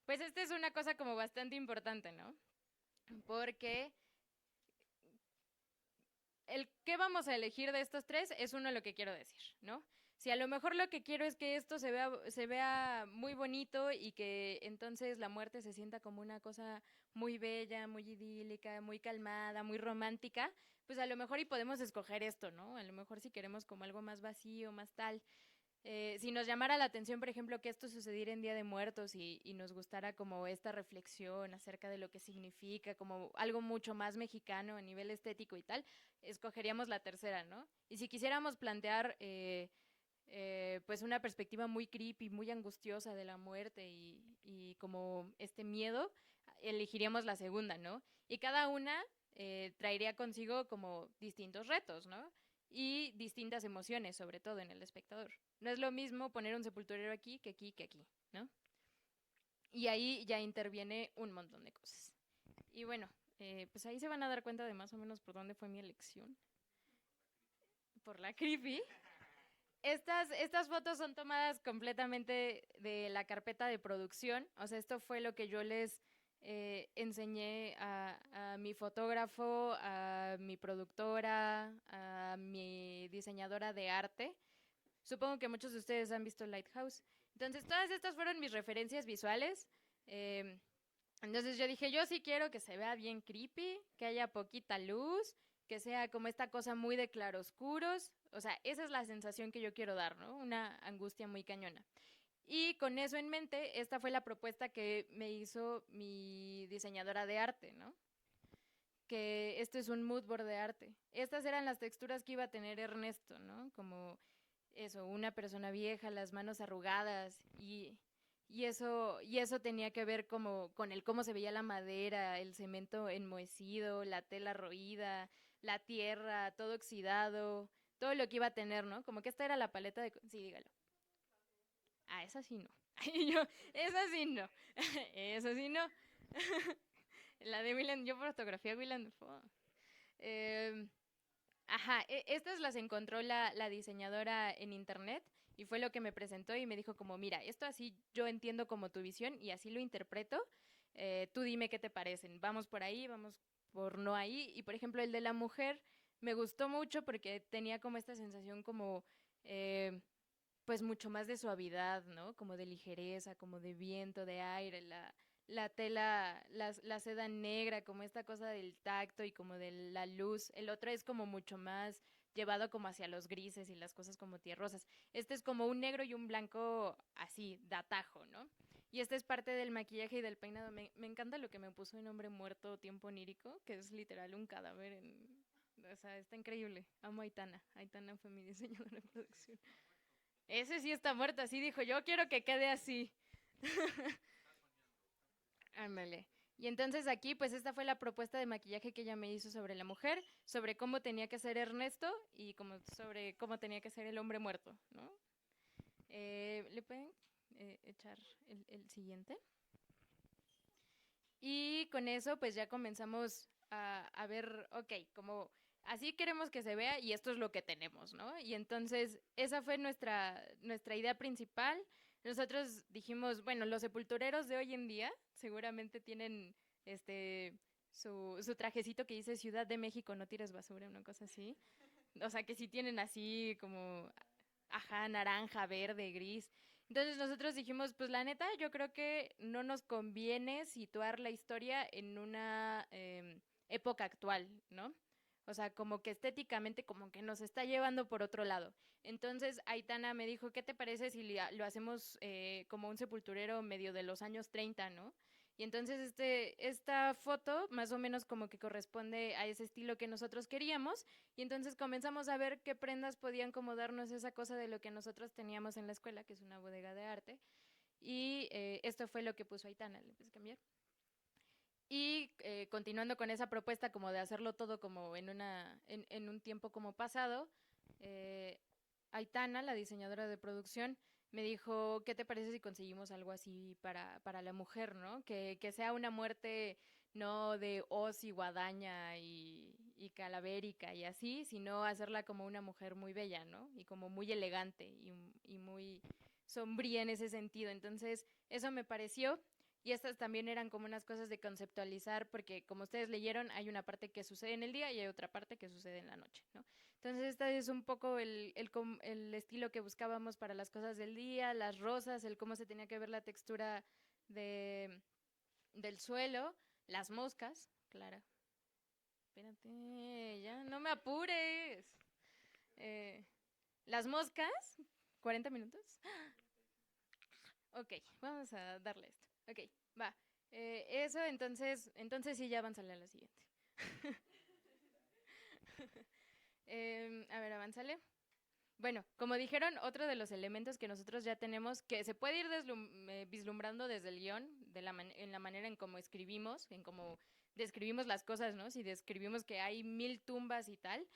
Pues esta es una cosa como bastante importante, ¿no? Porque el qué vamos a elegir de estos 3 es uno lo que quiero decir, ¿no? Si a lo mejor lo que quiero es que esto se vea muy bonito y que entonces la muerte se sienta como una cosa muy bella, muy idílica, muy calmada, muy romántica, pues a lo mejor y podemos escoger esto, ¿no? A lo mejor si queremos como algo más vacío, más tal. Si nos llamara la atención, por ejemplo, que esto sucediera en Día de Muertos y nos gustara como esta reflexión acerca de lo que significa, como algo mucho más mexicano a nivel estético y tal, escogeríamos la tercera, ¿no? Y si quisiéramos plantear pues una perspectiva muy creepy, muy angustiosa de la muerte y como este miedo, elegiríamos la segunda, ¿no? Y cada una traería consigo como distintos retos, ¿no? Y distintas emociones, sobre todo en el espectador. No es lo mismo poner un sepulturero aquí, ¿no? Y ahí ya interviene un montón de cosas. Y bueno, pues ahí se van a dar cuenta de más o menos por dónde fue mi elección. Por la creepy. Estas fotos son tomadas completamente de la carpeta de producción. O sea, esto fue lo que yo les enseñé a mi fotógrafo, a mi productora, a mi diseñadora de arte. Supongo que muchos de ustedes han visto Lighthouse. Entonces, todas estas fueron mis referencias visuales. Entonces yo dije, yo sí quiero que se vea bien creepy, que haya poquita luz, que sea como esta cosa muy de claroscuros. O sea, esa es la sensación que yo quiero dar, ¿no? Una angustia muy cañona. Y con eso en mente, esta fue la propuesta que me hizo mi diseñadora de arte, ¿no? Que esto es un mood board de arte. Estas eran las texturas que iba a tener Ernesto, ¿no? Como eso, una persona vieja, las manos arrugadas y eso tenía que ver como con el cómo se veía la madera, el cemento enmohecido, la tela roída, la tierra, todo oxidado, todo lo que iba a tener, ¿no? Como que esta era la paleta de... Sí, dígalo. Ah, esa sí no. Y yo, esa sí no, eso sí no. La de Willem, yo fotografía Willem Dafoe. Ajá, estas las encontró la diseñadora en internet y fue lo que me presentó y me dijo como, mira, esto así yo entiendo como tu visión y así lo interpreto, tú dime qué te parecen, vamos por ahí, vamos por no ahí. Y por ejemplo el de la mujer me gustó mucho porque tenía como esta sensación como, pues mucho más de suavidad, ¿no? Como de ligereza, como de viento, de aire, la tela, la seda negra, como esta cosa del tacto y como de la luz. El otro es como mucho más llevado como hacia los grises y las cosas como tierrosas. Este es como un negro y un blanco así, de atajo, ¿no? Y esta es parte del maquillaje y del peinado. Me encanta lo que me puso en Hombre Muerto Tiempo Onírico, que es literal un cadáver en... O sea, está increíble. Amo a Aitana. Aitana fue mi diseñadora de producción. Ese sí está muerto, así dijo, yo quiero que quede así. Ándale. Y entonces aquí, pues esta fue la propuesta de maquillaje que ella me hizo sobre la mujer, sobre cómo tenía que ser Ernesto y como sobre cómo tenía que ser el hombre muerto, ¿no? ¿Le pueden echar el siguiente? Y con eso, pues ya comenzamos a ver, ok, como así queremos que se vea y esto es lo que tenemos, ¿no? Y entonces esa fue nuestra idea principal. Nosotros dijimos, bueno, los sepultureros de hoy en día seguramente tienen su trajecito que dice Ciudad de México, no tires basura, una cosa así. O sea, que sí tienen así como, ajá, naranja, verde, gris. Entonces nosotros dijimos, pues la neta, yo creo que no nos conviene situar la historia en una época actual, ¿no? O sea, como que estéticamente como que nos está llevando por otro lado. Entonces Aitana me dijo, ¿qué te parece si lo hacemos como un sepulturero medio de los años 30, ¿no? Y entonces esta foto más o menos como que corresponde a ese estilo que nosotros queríamos. Y entonces comenzamos a ver qué prendas podían como darnos esa cosa de lo que nosotros teníamos en la escuela, que es una bodega de arte. Y esto fue lo que puso Aitana, le empecé a cambiar. Y continuando con esa propuesta como de hacerlo todo como en un tiempo como pasado, Aitana, la diseñadora de producción, me dijo, ¿qué te parece si conseguimos algo así para la mujer, ¿no? Que sea una muerte no de hoz y guadaña y calavérica y así, sino hacerla como una mujer muy bella, ¿no? Y como muy elegante y muy sombría en ese sentido. Entonces, eso me pareció. Y estas también eran como unas cosas de conceptualizar, porque como ustedes leyeron, hay una parte que sucede en el día y hay otra parte que sucede en la noche, ¿no? Entonces, este es un poco el estilo que buscábamos para las cosas del día, las rosas, el cómo se tenía que ver la textura del suelo, las moscas, Clara. Espérate, ya, no me apures. Las moscas, 40 minutos. Ok, vamos a darle esto. Ok, va. Eso, entonces sí, ya avanzale a la siguiente. A ver, avánzale. Bueno, como dijeron, otro de los elementos que nosotros ya tenemos, que se puede ir vislumbrando desde el guión, en la manera en cómo escribimos, en cómo describimos las cosas, ¿no? Si describimos que hay 1000 tumbas y tal,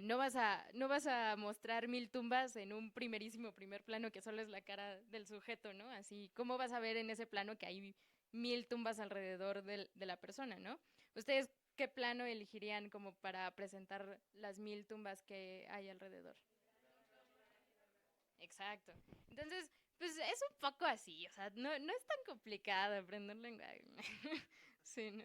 no vas a mostrar 1000 tumbas en un primer plano que solo es la cara del sujeto, ¿no? Así, ¿cómo vas a ver en ese plano que hay 1000 tumbas alrededor de la persona, ¿no? ¿Ustedes qué plano elegirían como para presentar las 1000 tumbas que hay alrededor? Exacto. Entonces, pues es un poco así, o sea, no es tan complicado aprender lenguaje. Sí, ¿no?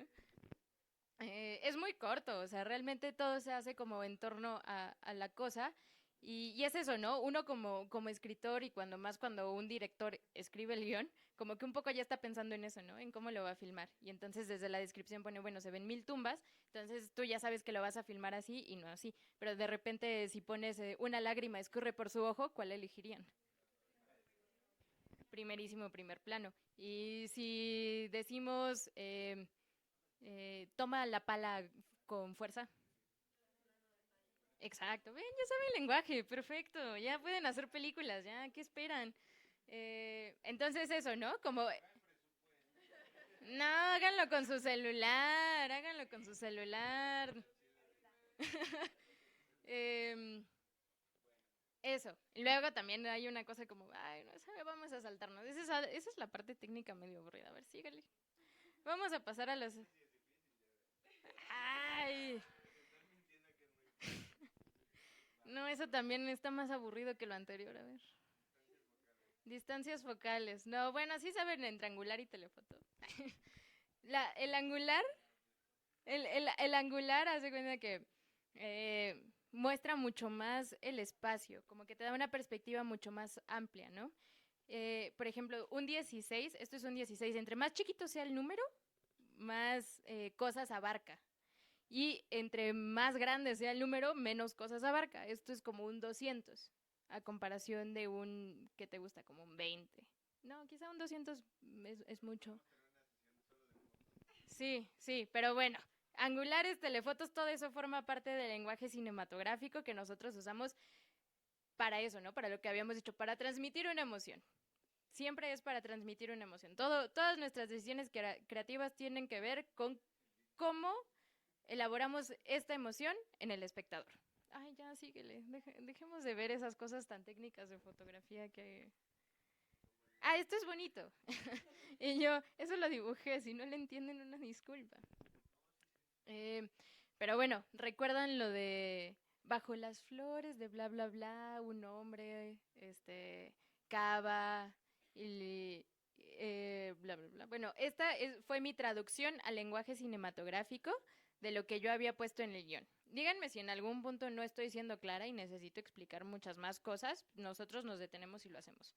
Es muy corto, o sea, realmente todo se hace como en torno a la cosa. Y es eso, ¿no? Uno como escritor y cuando un director escribe el guión, como que un poco ya está pensando en eso, ¿no? En cómo lo va a filmar. Y entonces desde la descripción pone, bueno, se ven 1000 tumbas, entonces tú ya sabes que lo vas a filmar así y no así. Pero de repente si pones una lágrima escurre por su ojo, ¿cuál elegirían? Primerísimo primer plano. Y si decimos, toma la pala con fuerza. Exacto, ven, ya saben el lenguaje, perfecto, ya pueden hacer películas, ya, ¿qué esperan? Entonces eso, ¿no? Como... No, háganlo con su celular, háganlo con su celular. Em, Eso. Y luego también hay una cosa como, ay, no sé, vamos a saltarnos. Esa es la parte técnica medio aburrida. A ver, síguele. Vamos a pasar a los... Ay. No, eso también está más aburrido que lo anterior, a ver. Distancias focales. No, bueno, sí saben entre angular y telefoto. El angular, el angular hace cuenta que muestra mucho más el espacio, como que te da una perspectiva mucho más amplia, ¿no? Por ejemplo, un 16, esto es un 16, entre más chiquito sea el número, más cosas abarca. Y entre más grande sea el número, menos cosas abarca. Esto es como un 200, a comparación de un, ¿qué te gusta? Como un 20. No, quizá un 200 es mucho. Sí, sí, pero bueno, angulares, telefotos, todo eso forma parte del lenguaje cinematográfico que nosotros usamos para eso, ¿no? Para lo que habíamos dicho, para transmitir una emoción. Siempre es para transmitir una emoción. Todas nuestras decisiones creativas tienen que ver con cómo elaboramos esta emoción en el espectador. Ay, ya, síguele. Dejemos de ver esas cosas tan técnicas de fotografía que... Ah, esto es bonito. Y yo, eso lo dibujé. Si no le entienden, una disculpa. Pero bueno, ¿recuerdan lo de bajo las flores de bla, bla, bla, un hombre, cava, y bla, bla, bla? Bueno, fue mi traducción al lenguaje cinematográfico de lo que yo había puesto en el guión. Díganme si en algún punto no estoy siendo clara y necesito explicar muchas más cosas. Nosotros nos detenemos y lo hacemos.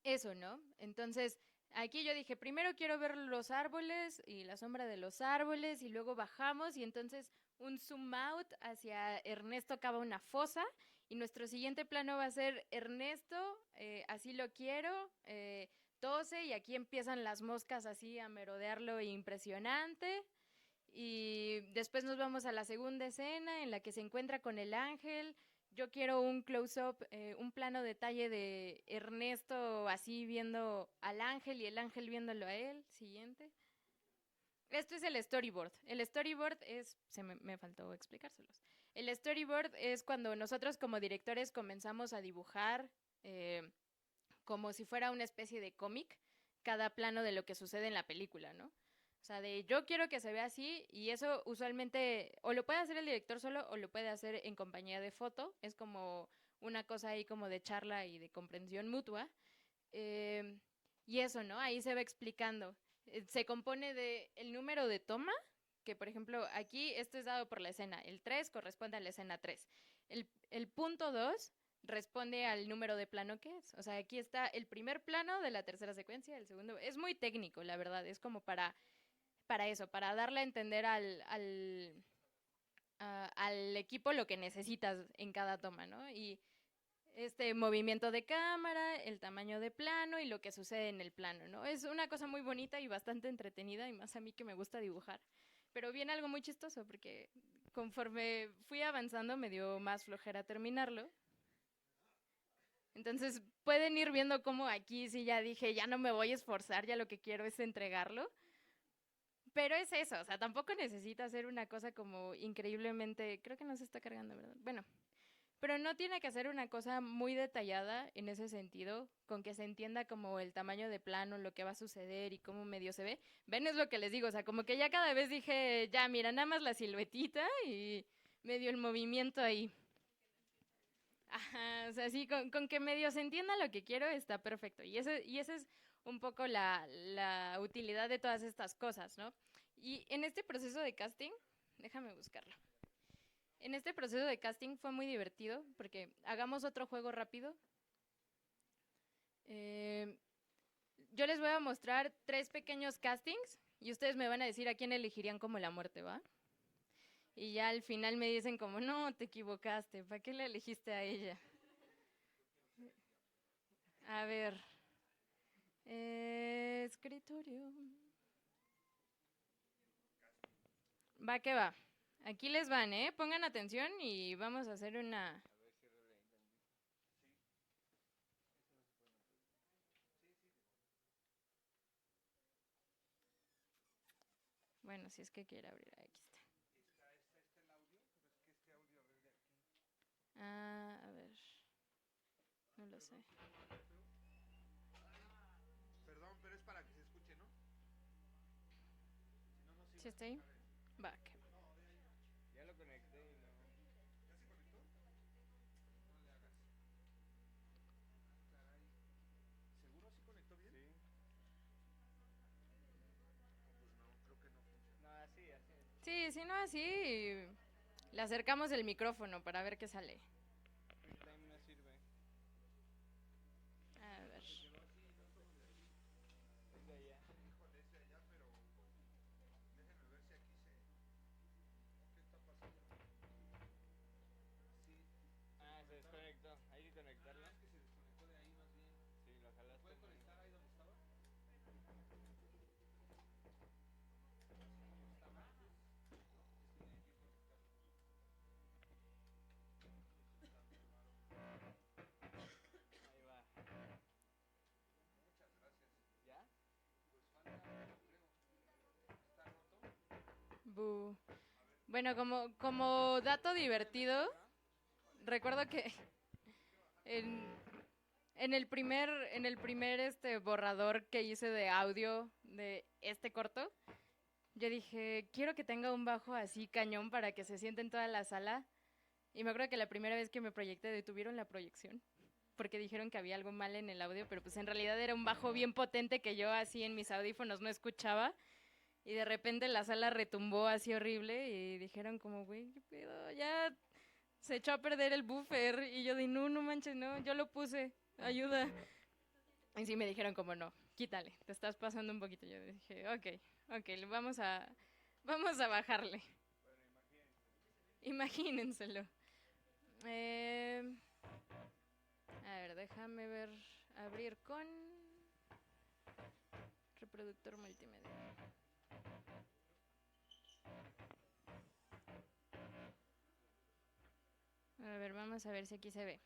Eso, ¿no? Entonces, aquí yo dije, primero quiero ver los árboles y la sombra de los árboles y luego bajamos y entonces un zoom out hacia Ernesto cava una fosa y nuestro siguiente plano va a ser Ernesto, así lo quiero, tose y aquí empiezan las moscas así a merodearlo impresionante. Y después nos vamos a la segunda escena en la que se encuentra con el ángel. Yo quiero un close-up, un plano detalle de Ernesto así viendo al ángel y el ángel viéndolo a él. Siguiente. Esto es el storyboard. El storyboard es, me faltó explicárselos. El storyboard es cuando nosotros como directores comenzamos a dibujar como si fuera una especie de cómic cada plano de lo que sucede en la película, ¿no? O sea, de yo quiero que se vea así y eso usualmente o lo puede hacer el director solo o lo puede hacer en compañía de foto. Es como una cosa ahí como de charla y de comprensión mutua. Y eso, ¿no? Ahí se va explicando. Se compone de el número de toma, que por ejemplo aquí esto es dado por la escena. El 3 corresponde a la escena 3. El punto 2 responde al número de plano que es. O sea, aquí está el primer plano de la tercera secuencia, el segundo. Es muy técnico, la verdad. Es como para eso, para darle a entender al equipo lo que necesitas en cada toma, ¿no? Y este movimiento de cámara, el tamaño de plano y lo que sucede en el plano, ¿no? Es una cosa muy bonita y bastante entretenida, y más a mí que me gusta dibujar. Pero viene algo muy chistoso, porque conforme fui avanzando me dio más flojera terminarlo. Entonces pueden ir viendo cómo aquí sí ya dije, ya no me voy a esforzar, ya lo que quiero es entregarlo. Pero es eso, o sea, tampoco necesita hacer una cosa como increíblemente, creo que no se está cargando, ¿verdad? Bueno, pero no tiene que hacer una cosa muy detallada en ese sentido, con que se entienda como el tamaño de plano, lo que va a suceder y cómo medio se ve. Ven, es lo que les digo, o sea, como que ya cada vez dije, ya, mira, nada más la siluetita y medio el movimiento ahí. Ajá, o sea, sí, con que medio se entienda lo que quiero está perfecto. Y esa es un poco la utilidad de todas estas cosas, ¿no? Y en este proceso de casting, déjame buscarlo. En este proceso de casting fue muy divertido porque hagamos otro juego rápido. Yo les voy a mostrar 3 pequeños castings y ustedes me van a decir a quién elegirían como la muerte, ¿va? Y ya al final me dicen como, no, te equivocaste, ¿para qué la elegiste a ella? A ver, escritorio. Va que va. Aquí les van, ¿eh? Pongan atención y vamos a hacer una... Bueno, si es que quiere abrir, aquí está. A ver. No lo sé. Perdón, pero es para que se escuche, ¿no? Si no, no ¿Sí está ahí? Va, ok. Ya lo conecté y no. ¿Ya se conectó? No le hagas. Caray. ¿Seguro sí conectó bien? Sí. No, pues no, creo que no funciona. No, así, así. Sí, si no así, le acercamos el micrófono para ver qué sale. FaceTime no sirve. A ver. Es de allá. Híjole, es de allá, pero déjenme ver si aquí se. ¿Qué está pasando? Sí. Ah, se desconectó. Hay que conectarlo. Es que se desconectó de ahí más bien. Sí, lo jalaste. ¿Puede conectar ahí donde estaba? Ahí va. Muchas gracias. ¿Ya? Pues falta uno, creo. ¿Está roto? Bu. Bueno, como dato divertido, recuerdo que en, en el primer borrador que hice de audio de este corto, yo dije, quiero que tenga un bajo así cañón para que se siente en toda la sala. Y me acuerdo que la primera vez que me proyecté detuvieron la proyección porque dijeron que había algo mal en el audio, pero pues en realidad era un bajo bien potente que yo así en mis audífonos no escuchaba. Y de repente la sala retumbó así horrible y dijeron como, güey, ¿qué pedo? Ya se echó a perder el buffer. Y yo di, no, no manches, no, yo lo puse, ayuda. Y sí me dijeron como, no, quítale, te estás pasando un poquito. Yo dije, ok, vamos a bajarle. Imagínenselo. A ver, déjame ver, abrir con reproductor multimedia. A ver, vamos a ver si aquí se ve.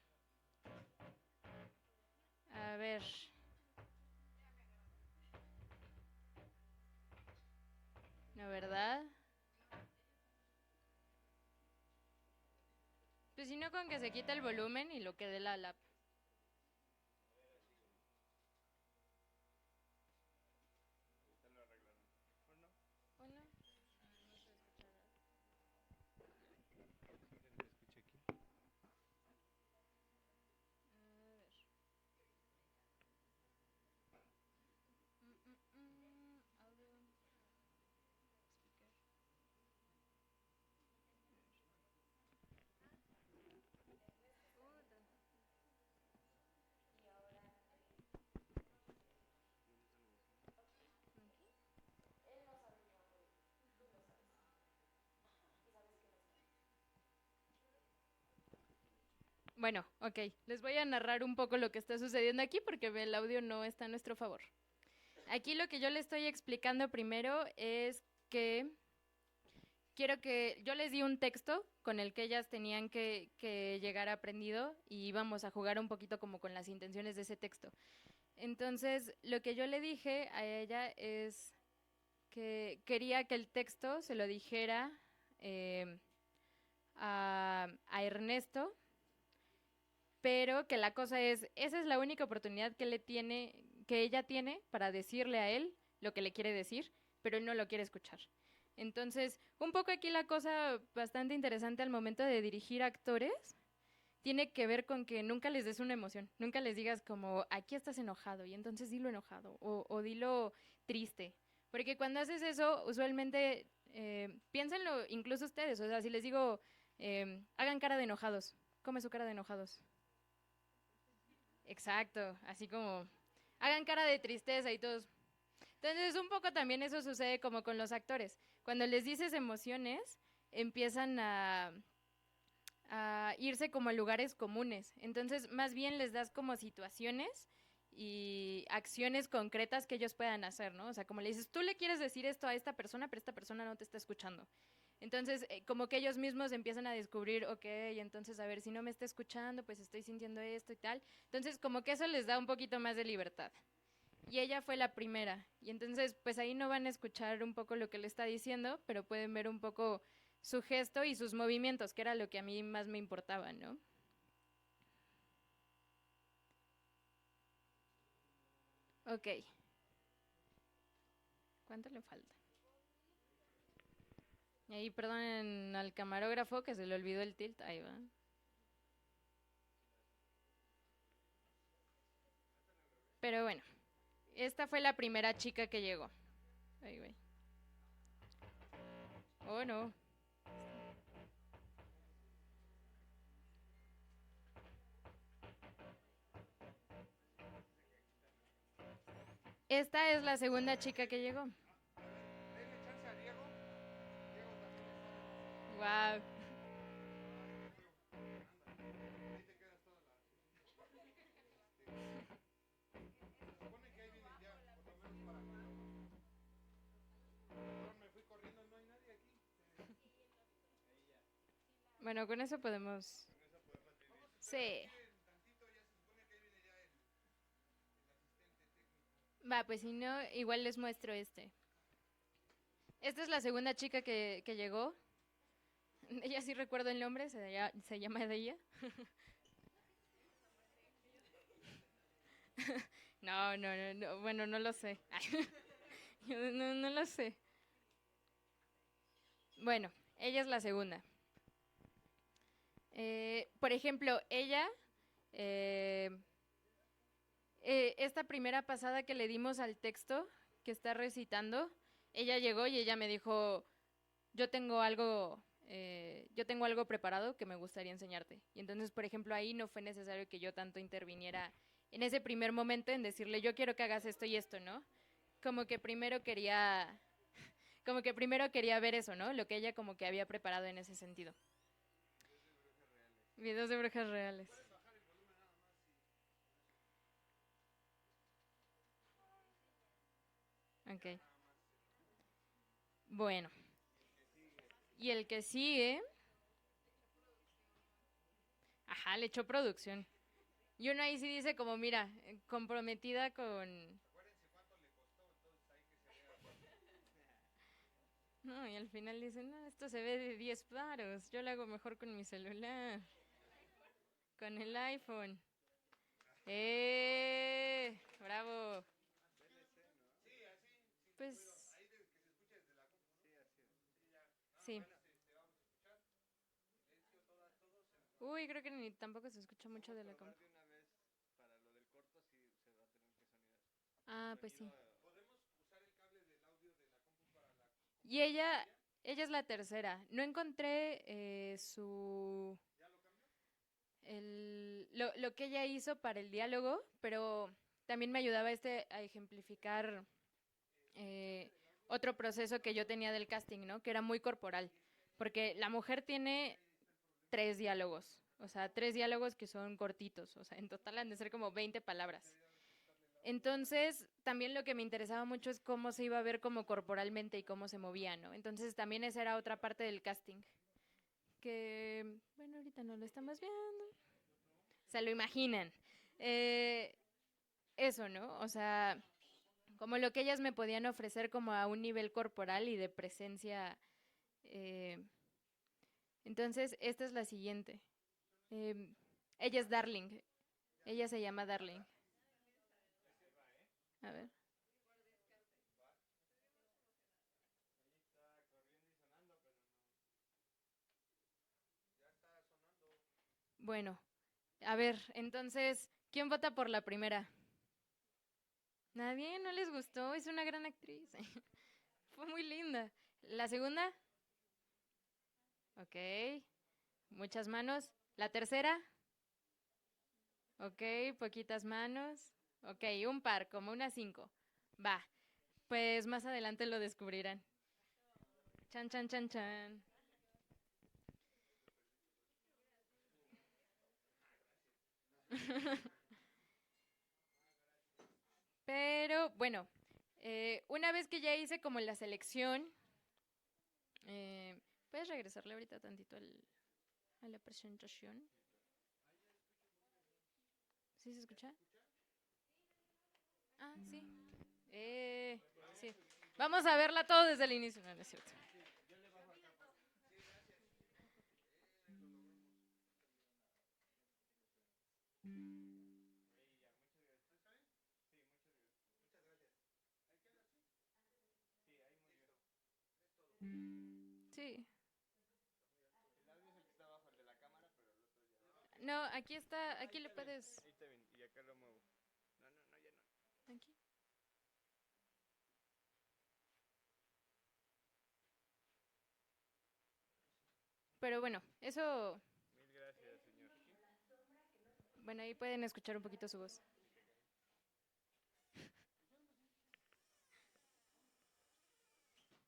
A ver. ¿La verdad? Pues si no, con que se quita el volumen y lo que dé la lap. ¿O no? Audio. Speaker. Bueno, ok. Les voy a narrar un poco lo que está sucediendo aquí porque el audio no está a nuestro favor. Aquí lo que yo le estoy explicando primero es que quiero que yo les di un texto con el que ellas tenían que llegar aprendido y íbamos a jugar un poquito como con las intenciones de ese texto. Entonces, lo que yo le dije a ella es que quería que el texto se lo dijera a Ernesto, pero que la cosa es, esa es la única oportunidad que ella tiene para decirle a él lo que le quiere decir, pero él no lo quiere escuchar. Entonces, un poco aquí la cosa bastante interesante al momento de dirigir actores tiene que ver con que nunca les des una emoción, nunca les digas como, aquí estás enojado, y entonces dilo enojado, o dilo triste. Porque cuando haces eso, usualmente, piénsenlo incluso ustedes, o sea, si les digo, hagan cara de enojados, ¿cómo es su cara de enojados? Exacto, así como, hagan cara de tristeza y todos. Entonces, un poco también eso sucede como con los actores. Cuando les dices emociones, empiezan a irse como a lugares comunes. Entonces, más bien les das como situaciones y acciones concretas que ellos puedan hacer, ¿no? O sea, como le dices, tú le quieres decir esto a esta persona, pero esta persona no te está escuchando. Entonces, como que ellos mismos empiezan a descubrir, ok, entonces, a ver, si no me está escuchando, pues estoy sintiendo esto y tal. Entonces, como que eso les da un poquito más de libertad. Y ella fue la primera. Y entonces, pues ahí no van a escuchar un poco lo que le está diciendo, pero pueden ver un poco su gesto y sus movimientos, que era lo que a mí más me importaba, ¿no? Ok. ¿Cuánto le falta? Y ahí perdonen al camarógrafo que se le olvidó el tilt. Ahí va. Pero bueno, esta fue la primera chica que llegó. Ahí, güey. Oh, no. Esta es la segunda chica que llegó. Denle chance a Diego. Diego también está. Wow. Ahí te quedas toda la. Se supone que ahí vienen ya, por lo menos para nosotros. Perdón, me fui corriendo, no hay nadie aquí. Bueno, con eso podemos. Sí. Miren tantito, ya se supone que ahí viene ya el asistente técnico. Va, pues si no, igual les muestro este. Esta es la segunda chica que llegó. Ella sí recuerdo el nombre, se llama Deia. No, no, no, no, bueno, no lo sé. No, no lo sé. Bueno, ella es la segunda. Por ejemplo, ella, esta primera pasada que le dimos al texto que está recitando, ella llegó y ella me dijo, yo tengo algo preparado que me gustaría enseñarte. Y entonces, por ejemplo, ahí no fue necesario que yo tanto interviniera en ese primer momento en decirle, yo quiero que hagas esto y esto, ¿no? Como que primero quería ver eso, ¿no? Lo que ella como que había preparado en ese sentido. Videos de brujas reales. Ok. Bueno. Y el que sigue. Ajá, le echó producción. Y uno ahí sí dice como, mira, comprometida con... No, y al final dicen, no, esto se ve de 10 varos. Yo lo hago mejor con mi celular. Con el iPhone. ¡Bravo! Pues... Sí. Uy, creo que ni tampoco se escucha mucho de la compu. Ah, pues sí. Y ella es la tercera. No encontré lo que ella hizo para el diálogo, pero también me ayudaba a ejemplificar otro proceso que yo tenía del casting, ¿no? Que era muy corporal. Porque la mujer tiene 3 diálogos, o sea, 3 diálogos que son cortitos, o sea, en total han de ser como 20 palabras. Entonces, también lo que me interesaba mucho es cómo se iba a ver como corporalmente y cómo se movía, ¿no? Entonces, también esa era otra parte del casting. Que, bueno, ahorita no lo estamos viendo. Se lo imaginan. Eso, ¿no? O sea, como lo que ellas me podían ofrecer como a un nivel corporal y de presencia. Entonces, esta es la siguiente. Ella es Darling. Ella se llama Darling. A ver. Bueno, a ver, entonces, ¿quién vota por la primera? Nadie, no les gustó, es una gran actriz. Fue muy linda. ¿La segunda? Ok, muchas manos. ¿La tercera? Ok, poquitas manos. Ok, un par, como unas 5. Va, pues más adelante lo descubrirán. Chan, chan, chan, chan. Pero bueno, una vez que ya hice como la selección, ¿puedes regresarle ahorita tantito a la presentación? ¿Sí se escucha? Ah, sí. Sí. Vamos a verla todo desde el inicio, no, no es cierto. Sí. No, aquí está, aquí le puedes. Ahí está bien, y acá lo muevo. No, no, no, ya no. Aquí. Pero bueno, eso, Mil gracias, señor. bueno, ahí pueden escuchar un poquito su voz.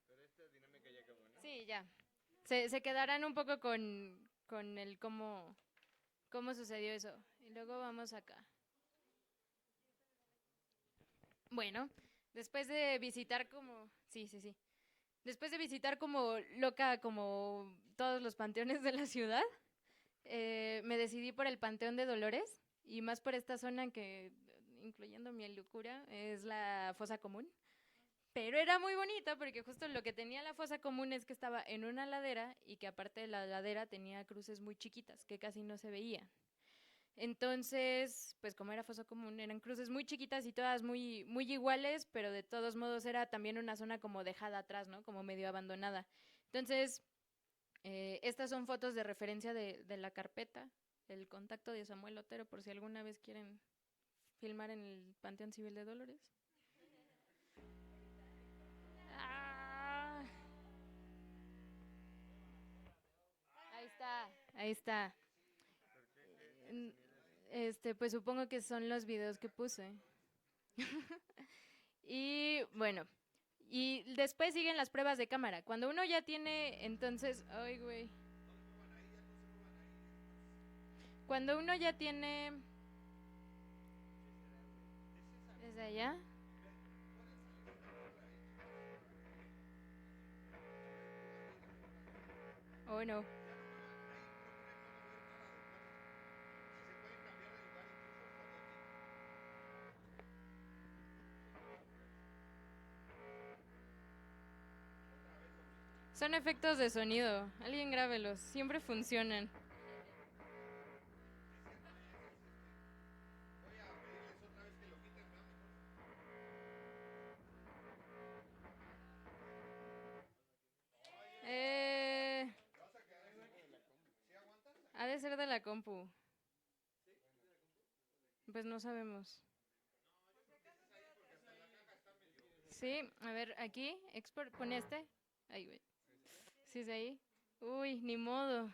Pero esta dinámica ya acabó, ¿no? Sí, ya. Se quedarán un poco con el cómo sucedió eso. Y luego vamos acá. Bueno, después de visitar como... Sí, sí, sí. Después de visitar como loca, como todos los panteones de la ciudad, me decidí por el Panteón de Dolores y más por esta zona que, incluyendo mi locura, es la fosa común. Pero era muy bonita porque justo lo que tenía la fosa común es que estaba en una ladera y que aparte de la ladera tenía cruces muy chiquitas que casi no se veían. Entonces, pues como era fosa común, eran cruces muy chiquitas y todas muy, muy iguales, pero de todos modos era también una zona como dejada atrás, ¿no? Como medio abandonada. Entonces, estas son fotos de referencia de la carpeta, el contacto de Samuel Otero, por si alguna vez quieren filmar en el Panteón Civil de Dolores. Ah. Ahí está, ahí está. Pues supongo que son los videos que puse. Y bueno, y después siguen las pruebas de cámara. Cuando uno ya tiene, entonces, ay, güey. Cuando uno ya tiene, ¿desde allá? Oh, no. Son efectos de sonido. Alguien grábelos. Siempre funcionan. Ha de ser de la compu. Pues no sabemos. Sí, a ver, aquí, export, pone este. Ay, güey. ¿Sí es ahí? Uy, ni modo.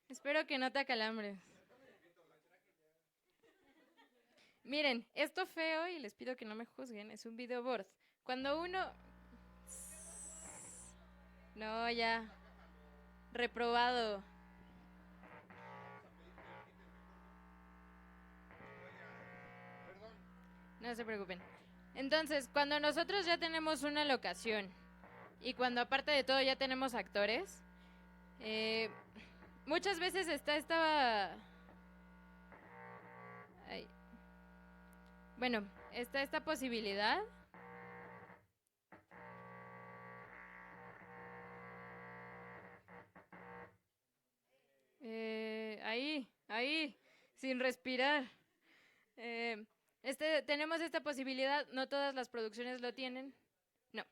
Espero que no te acalambres. Miren, esto feo, y les pido que no me juzguen, es un video board. Cuando uno... No, ya. Reprobado. No se preocupen. Entonces, cuando nosotros ya tenemos una locación y cuando aparte de todo ya tenemos actores, muchas veces está esta... Ay. Bueno, está esta posibilidad. Ahí, sin respirar. Tenemos esta posibilidad, no todas las producciones lo tienen. No.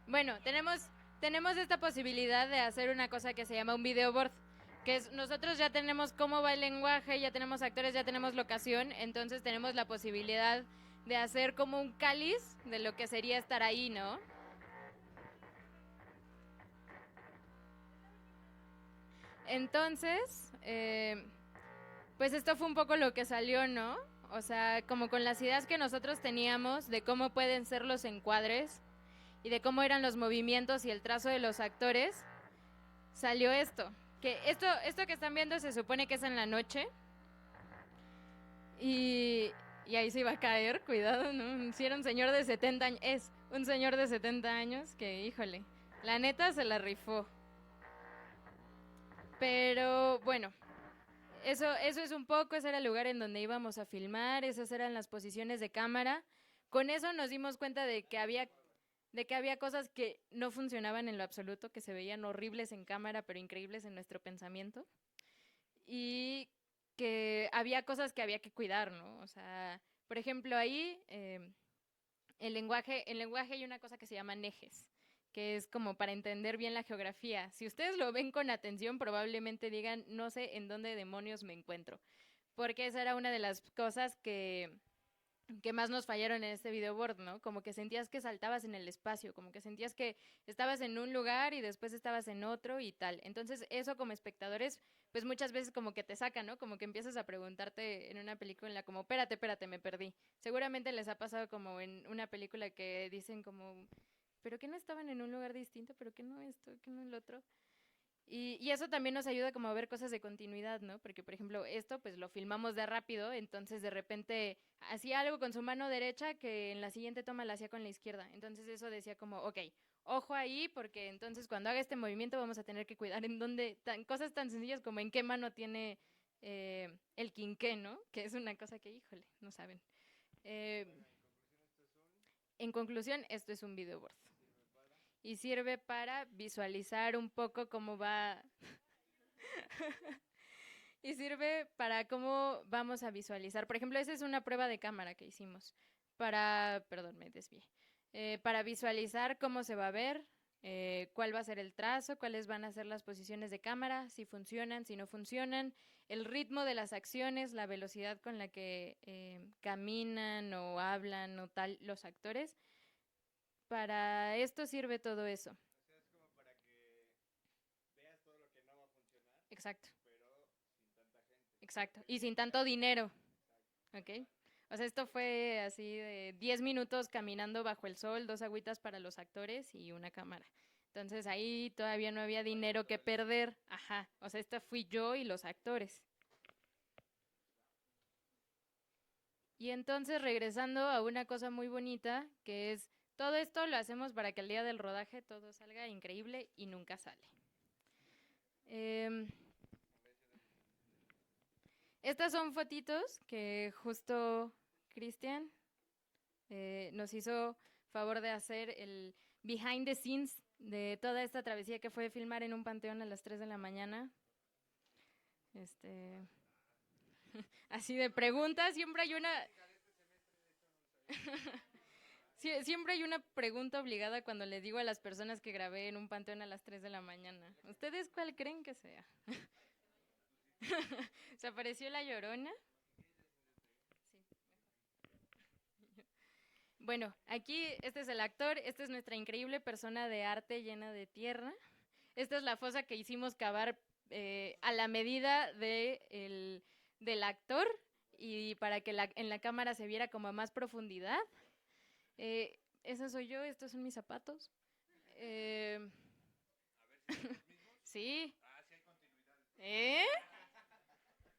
Bueno, tenemos esta posibilidad de hacer una cosa que se llama un video board, que es nosotros ya tenemos cómo va el lenguaje, ya tenemos actores, ya tenemos locación, entonces tenemos la posibilidad de hacer como un cáliz de lo que sería estar ahí, ¿no? Entonces, pues esto fue un poco lo que salió, ¿no? O sea, como con las ideas que nosotros teníamos de cómo pueden ser los encuadres y de cómo eran los movimientos y el trazo de los actores, salió esto. Que esto que están viendo se supone que es en la noche. Y ahí se iba a caer, cuidado, ¿no? Si era un señor de 70 años, es un señor de 70 años que, híjole, la neta se la rifó. Pero bueno, eso es un poco, ese era el lugar en donde íbamos a filmar, esas eran las posiciones de cámara. Con eso nos dimos cuenta de que había cosas que no funcionaban en lo absoluto, que se veían horribles en cámara, pero increíbles en nuestro pensamiento. Y que había cosas que había que cuidar, ¿no? O sea, por ejemplo, ahí En lenguaje hay una cosa que se llama ejes, que es como para entender bien la geografía. Si ustedes lo ven con atención, probablemente digan, no sé en dónde demonios me encuentro. Porque esa era una de las cosas que más nos fallaron en este videoboard, ¿no? Como que sentías que saltabas en el espacio, como que sentías que estabas en un lugar y después estabas en otro y tal. Entonces eso como espectadores, pues muchas veces como que te saca, ¿no? Como que empiezas a preguntarte en una película como, espérate, me perdí. Seguramente les ha pasado como en una película que dicen como, ¿pero qué no estaban en un lugar distinto? ¿Pero qué no esto? ¿Qué no el otro? Y eso también nos ayuda como a ver cosas de continuidad, ¿no? Porque, por ejemplo, esto pues lo filmamos de rápido, entonces de repente hacía algo con su mano derecha que en la siguiente toma la hacía con la izquierda. Entonces eso decía como, ok, ojo ahí, porque entonces cuando haga este movimiento vamos a tener que cuidar en dónde, cosas tan sencillas como en qué mano tiene el quinqué, ¿no? Que es una cosa que, híjole, no saben. En conclusión, esto es un videoboard. Y sirve para visualizar un poco cómo va. Y sirve para cómo vamos a visualizar. Por ejemplo, esa es una prueba de cámara que hicimos perdón, me desvié. Para visualizar cómo se va a ver, cuál va a ser el trazo, cuáles van a ser las posiciones de cámara, si funcionan, si no funcionan, el ritmo de las acciones, la velocidad con la que caminan o hablan o tal los actores. Para esto sirve todo eso. O sea, es como para que veas todo lo que no va a funcionar, Exacto, pero sin tanta gente. exacto. Y sin tanto dinero. ¿Ok? O sea, esto fue así de 10 minutos caminando bajo el sol, 2 agüitas para los actores y una cámara. Entonces ahí todavía no había dinero que perder. Ajá. O sea, esta fui yo y los actores. Y entonces regresando a una cosa muy bonita, que es todo esto lo hacemos para que el día del rodaje todo salga increíble y nunca sale. Estas son fotitos que justo Cristian nos hizo favor de hacer el behind the scenes de toda esta travesía que fue filmar en un panteón a las 3 de la mañana. Así de preguntas, siempre hay una... Siempre hay una pregunta obligada cuando le digo a las personas que grabé en un panteón a las 3 de la mañana. ¿Ustedes cuál creen que sea? ¿Se apareció la Llorona? Sí. Bueno, aquí este es el actor, esta es nuestra increíble persona de arte llena de tierra. Esta es la fosa que hicimos cavar a la medida del actor y para que en la cámara se viera como a más profundidad. Esa soy yo, estos son mis zapatos. Sí. Ah, sí hay continuidad.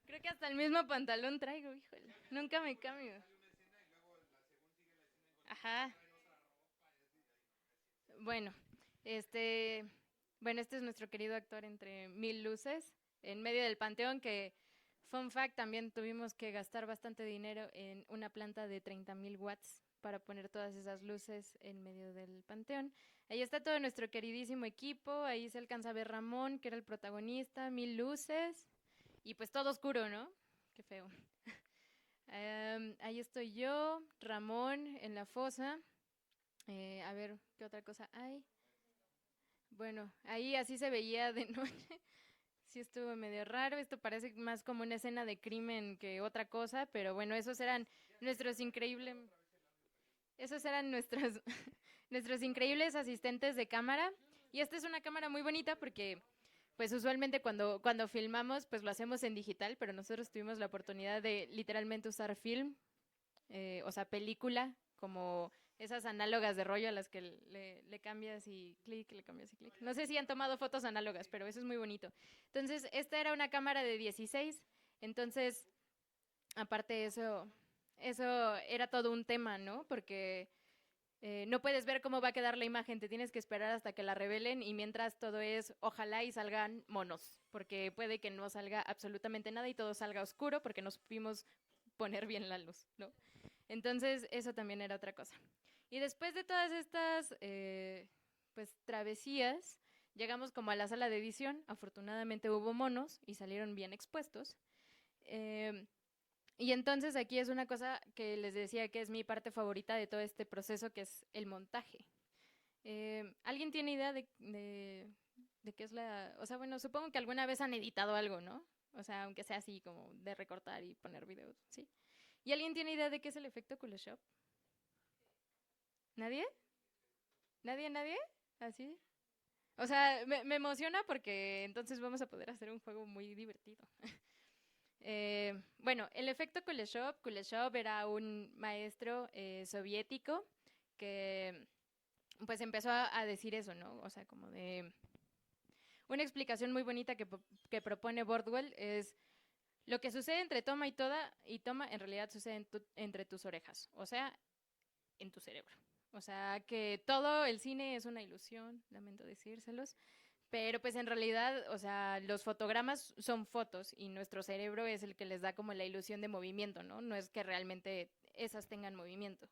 Creo que hasta el mismo pantalón traigo, híjole. Nunca me cambio. Ajá. Bueno, este es nuestro querido actor entre mil luces, en medio del panteón, que, fun fact, también tuvimos que gastar bastante dinero en una planta de 30,000 watts para poner todas esas luces en medio del panteón. Ahí está todo nuestro queridísimo equipo, ahí se alcanza a ver Ramón, que era el protagonista, 1000 luces, y pues todo oscuro, ¿no? Qué feo. Ahí estoy yo, Ramón en la fosa. A ver, ¿qué otra cosa hay? Bueno, ahí así se veía de noche. Sí estuvo medio raro. Esto parece más como una escena de crimen que otra cosa, pero bueno, esos eran nuestros increíbles... Esos eran nuestros increíbles asistentes de cámara. Y esta es una cámara muy bonita porque pues usualmente cuando filmamos pues lo hacemos en digital, pero nosotros tuvimos la oportunidad de literalmente usar film, o sea, película, como esas análogas de rollo a las que le cambias y clic, le cambias y clic. No sé si han tomado fotos análogas, pero eso es muy bonito. Entonces, esta era una cámara de 16, entonces, aparte de eso era todo un tema, ¿no? Porque no puedes ver cómo va a quedar la imagen, te tienes que esperar hasta que la revelen y mientras todo es, ojalá y salgan monos, porque puede que no salga absolutamente nada y todo salga oscuro porque no supimos poner bien la luz, ¿no? Entonces, eso también era otra cosa. Y después de todas estas pues travesías, llegamos como a la sala de edición. Afortunadamente hubo monos y salieron bien expuestos. Y entonces aquí es una cosa que les decía que es mi parte favorita de todo este proceso, que es el montaje. ¿Alguien tiene idea de qué es la...? O sea, bueno, supongo que alguna vez han editado algo, ¿no? O sea, aunque sea así como de recortar y poner videos, ¿sí? ¿Y alguien tiene idea de qué es el efecto Kuleshov? ¿Nadie? ¿Nadie? ¿Así? O sea, me emociona porque entonces vamos a poder hacer un juego muy divertido. Bueno, el efecto Kuleshov era un maestro soviético que pues empezó a decir eso, ¿no? O sea, como de... Una explicación muy bonita que propone Bordwell es lo que sucede entre toma y toma en realidad sucede entre tus orejas, o sea, en tu cerebro. O sea, que todo el cine es una ilusión, lamento decírselos, pero pues en realidad, o sea, los fotogramas son fotos y nuestro cerebro es el que les da como la ilusión de movimiento, ¿no? No es que realmente esas tengan movimiento.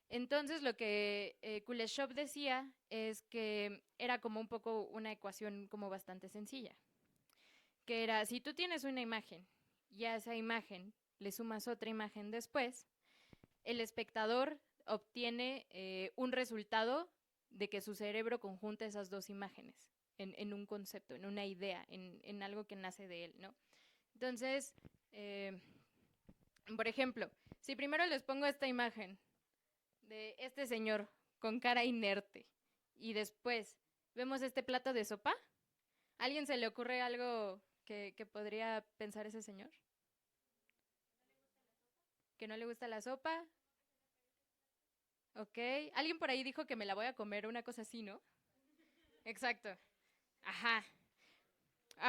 Entonces lo que Kuleshov decía es que era como un poco una ecuación como bastante sencilla, que era si tú tienes una imagen y a esa imagen le sumas otra imagen después, el espectador obtiene un resultado de que su cerebro conjunta esas dos imágenes en un concepto, en una idea, en algo que nace de él, ¿no? Entonces, por ejemplo, si primero les pongo esta imagen de este señor con cara inerte y después vemos este plato de sopa, ¿a alguien se le ocurre algo que podría pensar ese señor? ¿Que no le gusta la sopa? Ok. Alguien por ahí dijo que me la voy a comer, una cosa así, ¿no? Exacto. Ajá.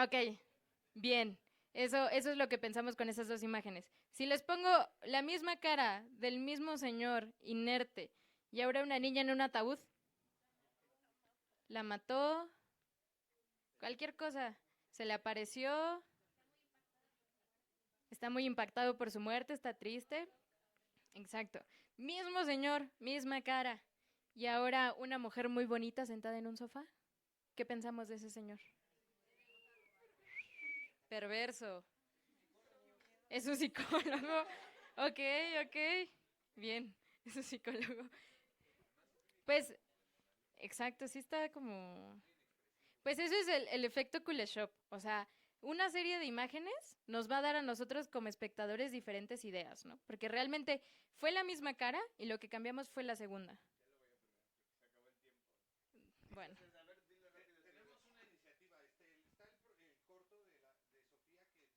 Ok. Bien. Eso es lo que pensamos con esas dos imágenes. Si les pongo la misma cara del mismo señor inerte y ahora una niña en un ataúd, la mató, cualquier cosa, se le apareció, está muy impactado por su muerte, está triste. Exacto. Mismo señor, misma cara. Y ahora una mujer muy bonita sentada en un sofá. ¿Qué pensamos de ese señor? Perverso. Es un psicólogo. Ok. Bien, es un psicólogo. Pues, exacto, sí está como... Pues eso es el efecto Kuleshov. O sea, una serie de imágenes nos va a dar a nosotros como espectadores diferentes ideas, ¿no? Porque realmente fue la misma cara y lo que cambiamos fue la segunda. Bueno. Tenemos una iniciativa, está el corto de Sofía que creo que todos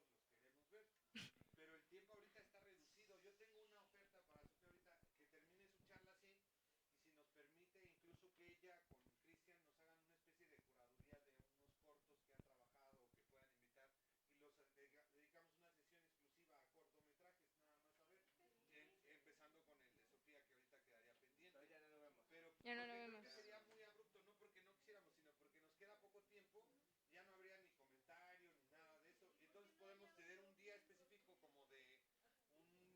los queremos ver, pero el tiempo ahorita está reducido. Yo tengo una oferta para Sofía ahorita, que termine su charla así, y si nos permite incluso que ella con Cristian nos hagan una especie de curaduría de unos cortos que han trabajado o que puedan invitar, y los dedicamos una sesión exclusiva a cortometrajes, nada más a ver, empezando con el de Sofía que ahorita quedaría pendiente. Pero ya no lo vemos. Pero Ya no lo porque creo vemos. que sería muy abrupto, no porque no quisiéramos, sino porque nos queda poco tiempo, ya no habría ni comentario ni nada de eso, y entonces podemos tener un día específico como de un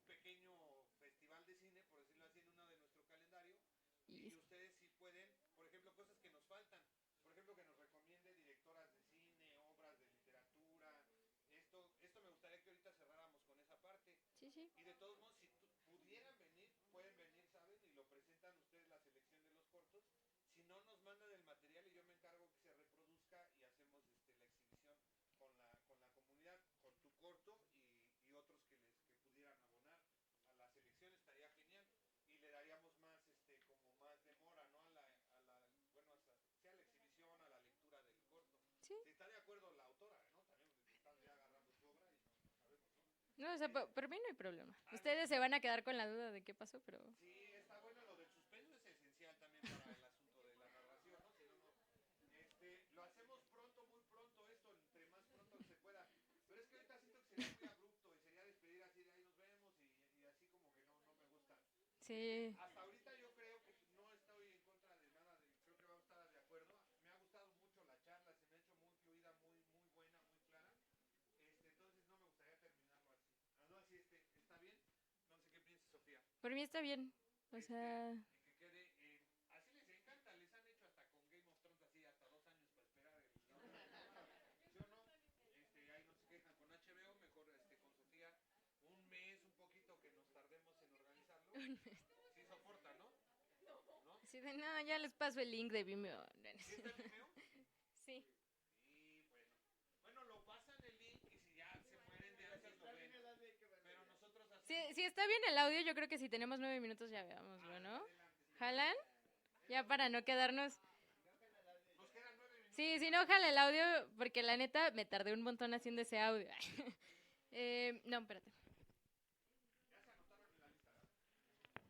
pequeño festival de cine, por decirlo así, en uno de nuestro calendario, y ustedes sí pueden, por ejemplo, cosas que nos faltan, por ejemplo, que nos recomiende directoras de cine, obras de literatura, esto me gustaría que ahorita cerráramos con esa parte, Sí, sí. y de todos modos, si pudieran venir, pueden venir, ¿saben? Y lo presentan ustedes la selección de los cortos. Si no, nos mandan el material y yo me encargo que se reproduzca y hacemos la exhibición con la comunidad, con tu corto y otros que pudieran abonar a la selección, estaría genial. Y le daríamos más, como más demora, ¿no? Bueno, sea la exhibición, a la lectura del corto. Sí. Si está de acuerdo la autora, ¿no? También estás ya agarrando su obra y no sabemos, ¿no? No, o sea, por mí no hay problema. Ustedes se van a quedar con la duda de qué pasó, pero... Sí, está bueno, lo del suspenso es esencial también para el asunto de la narración, ¿no? Si no, lo hacemos pronto, muy pronto esto, entre más pronto se pueda. Pero es que ahorita siento que sería muy abrupto y sería despedir así de ahí nos vemos y así como que no me gusta. Sí. Hasta ahorita yo creo que no estoy en contra de nada, creo que vamos a estar de acuerdo. Me ha gustado mucho la charla, se me ha hecho muy fluida, muy buena, muy clara. Entonces no me gustaría terminarlo así. No, así está bien. No sé qué piensa Sofía. Por mí está bien. O sea... Que quede, así les encanta, les han hecho hasta con Game of Thrones así, hasta 2 años para esperar la otra temporada. ¿Sí o no? Ahí no se quejan con HBO, mejor con Sofía, cabrón. Sí soporta, ¿no? Así de, no, ya les paso el link de Vimeo. ¿Sí está en Vimeo? Sí. Y bueno. Bueno, lo pasan el link y si ya se mueren de ansias lo ven. Pero nosotros hacemos... Si está bien el audio, yo creo que si tenemos 9 minutos ya veámoslo, ¿no? ¿Jalan? Ya para no quedarnos... Nos quedan 9 minutos. Sí, si no jala el audio, porque la neta me tardé un montón haciendo ese audio. No, espérate. Ya se anotaron en la lista, ¿verdad?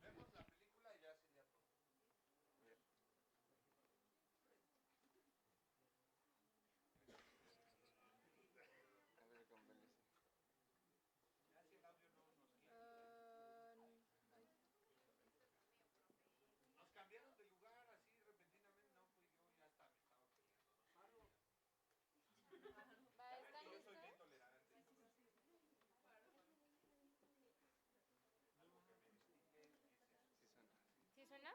Vemos la película y ya sería todo. Nos cambiaron de lugar así repentinamente. No fui yo, ya hasta me estaba peleando. Yo soy bien tolerante. Algo que me distingue es eso. ¿Sí suena?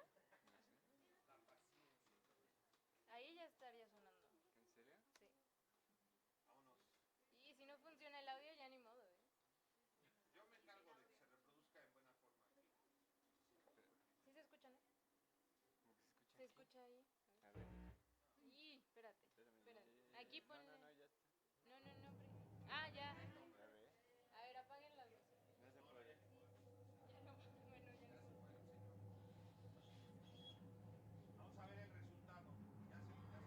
La paciencia. Ahí ya estaría sonando. ¿En serio? Sí. Vámonos. Y si no funciona el audio, ya ni modo, ¿eh? Yo me encargo de que se reproduzca en buena forma aquí. ¿Sí se escucha, no? ¿Cómo que se escucha? ¿Se escucha ahí? A ver, Y, espérate. espérame. Aquí No, ponle... no, no, ya está. No, no, no. Ah, ya. A ver, A ver, apaguen las luces. no se puede. Ya no, bueno, ya no. Vamos a ver el resultado. Ya se mantén.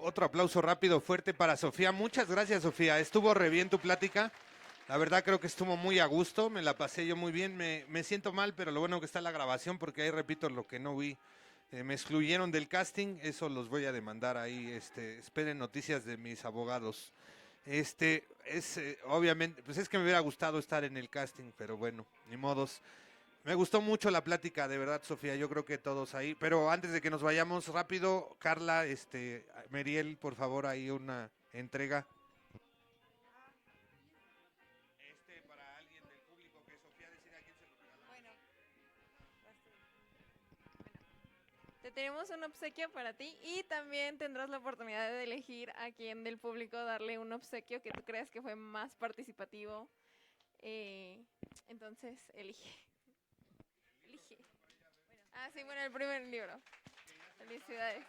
Otro aplauso rápido, fuerte para Sofía. Muchas gracias, Sofía. Estuvo re bien tu plática. La verdad creo que estuvo muy a gusto, me la pasé yo muy bien. Me siento mal, pero lo bueno que está la grabación, porque ahí repito lo que no vi. Me excluyeron del casting, eso los voy a demandar ahí. Esperen noticias de mis abogados. Obviamente, pues es que me hubiera gustado estar en el casting, pero bueno, ni modos. Me gustó mucho la plática, de verdad, Sofía. Yo creo que todos ahí. Pero antes de que nos vayamos rápido, Carla, Meriel, por favor, ahí una entrega. Para alguien del público que Sofía decida a quién se lo regalamos. Bueno, te tenemos un obsequio para ti y también tendrás la oportunidad de elegir a quién del público darle un obsequio que tú creas que fue más participativo. Entonces, elige. Elige. Ah, sí, bueno, el primer libro. Felicidades.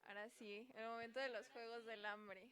Ahora sí, el momento de los Juegos del Hambre.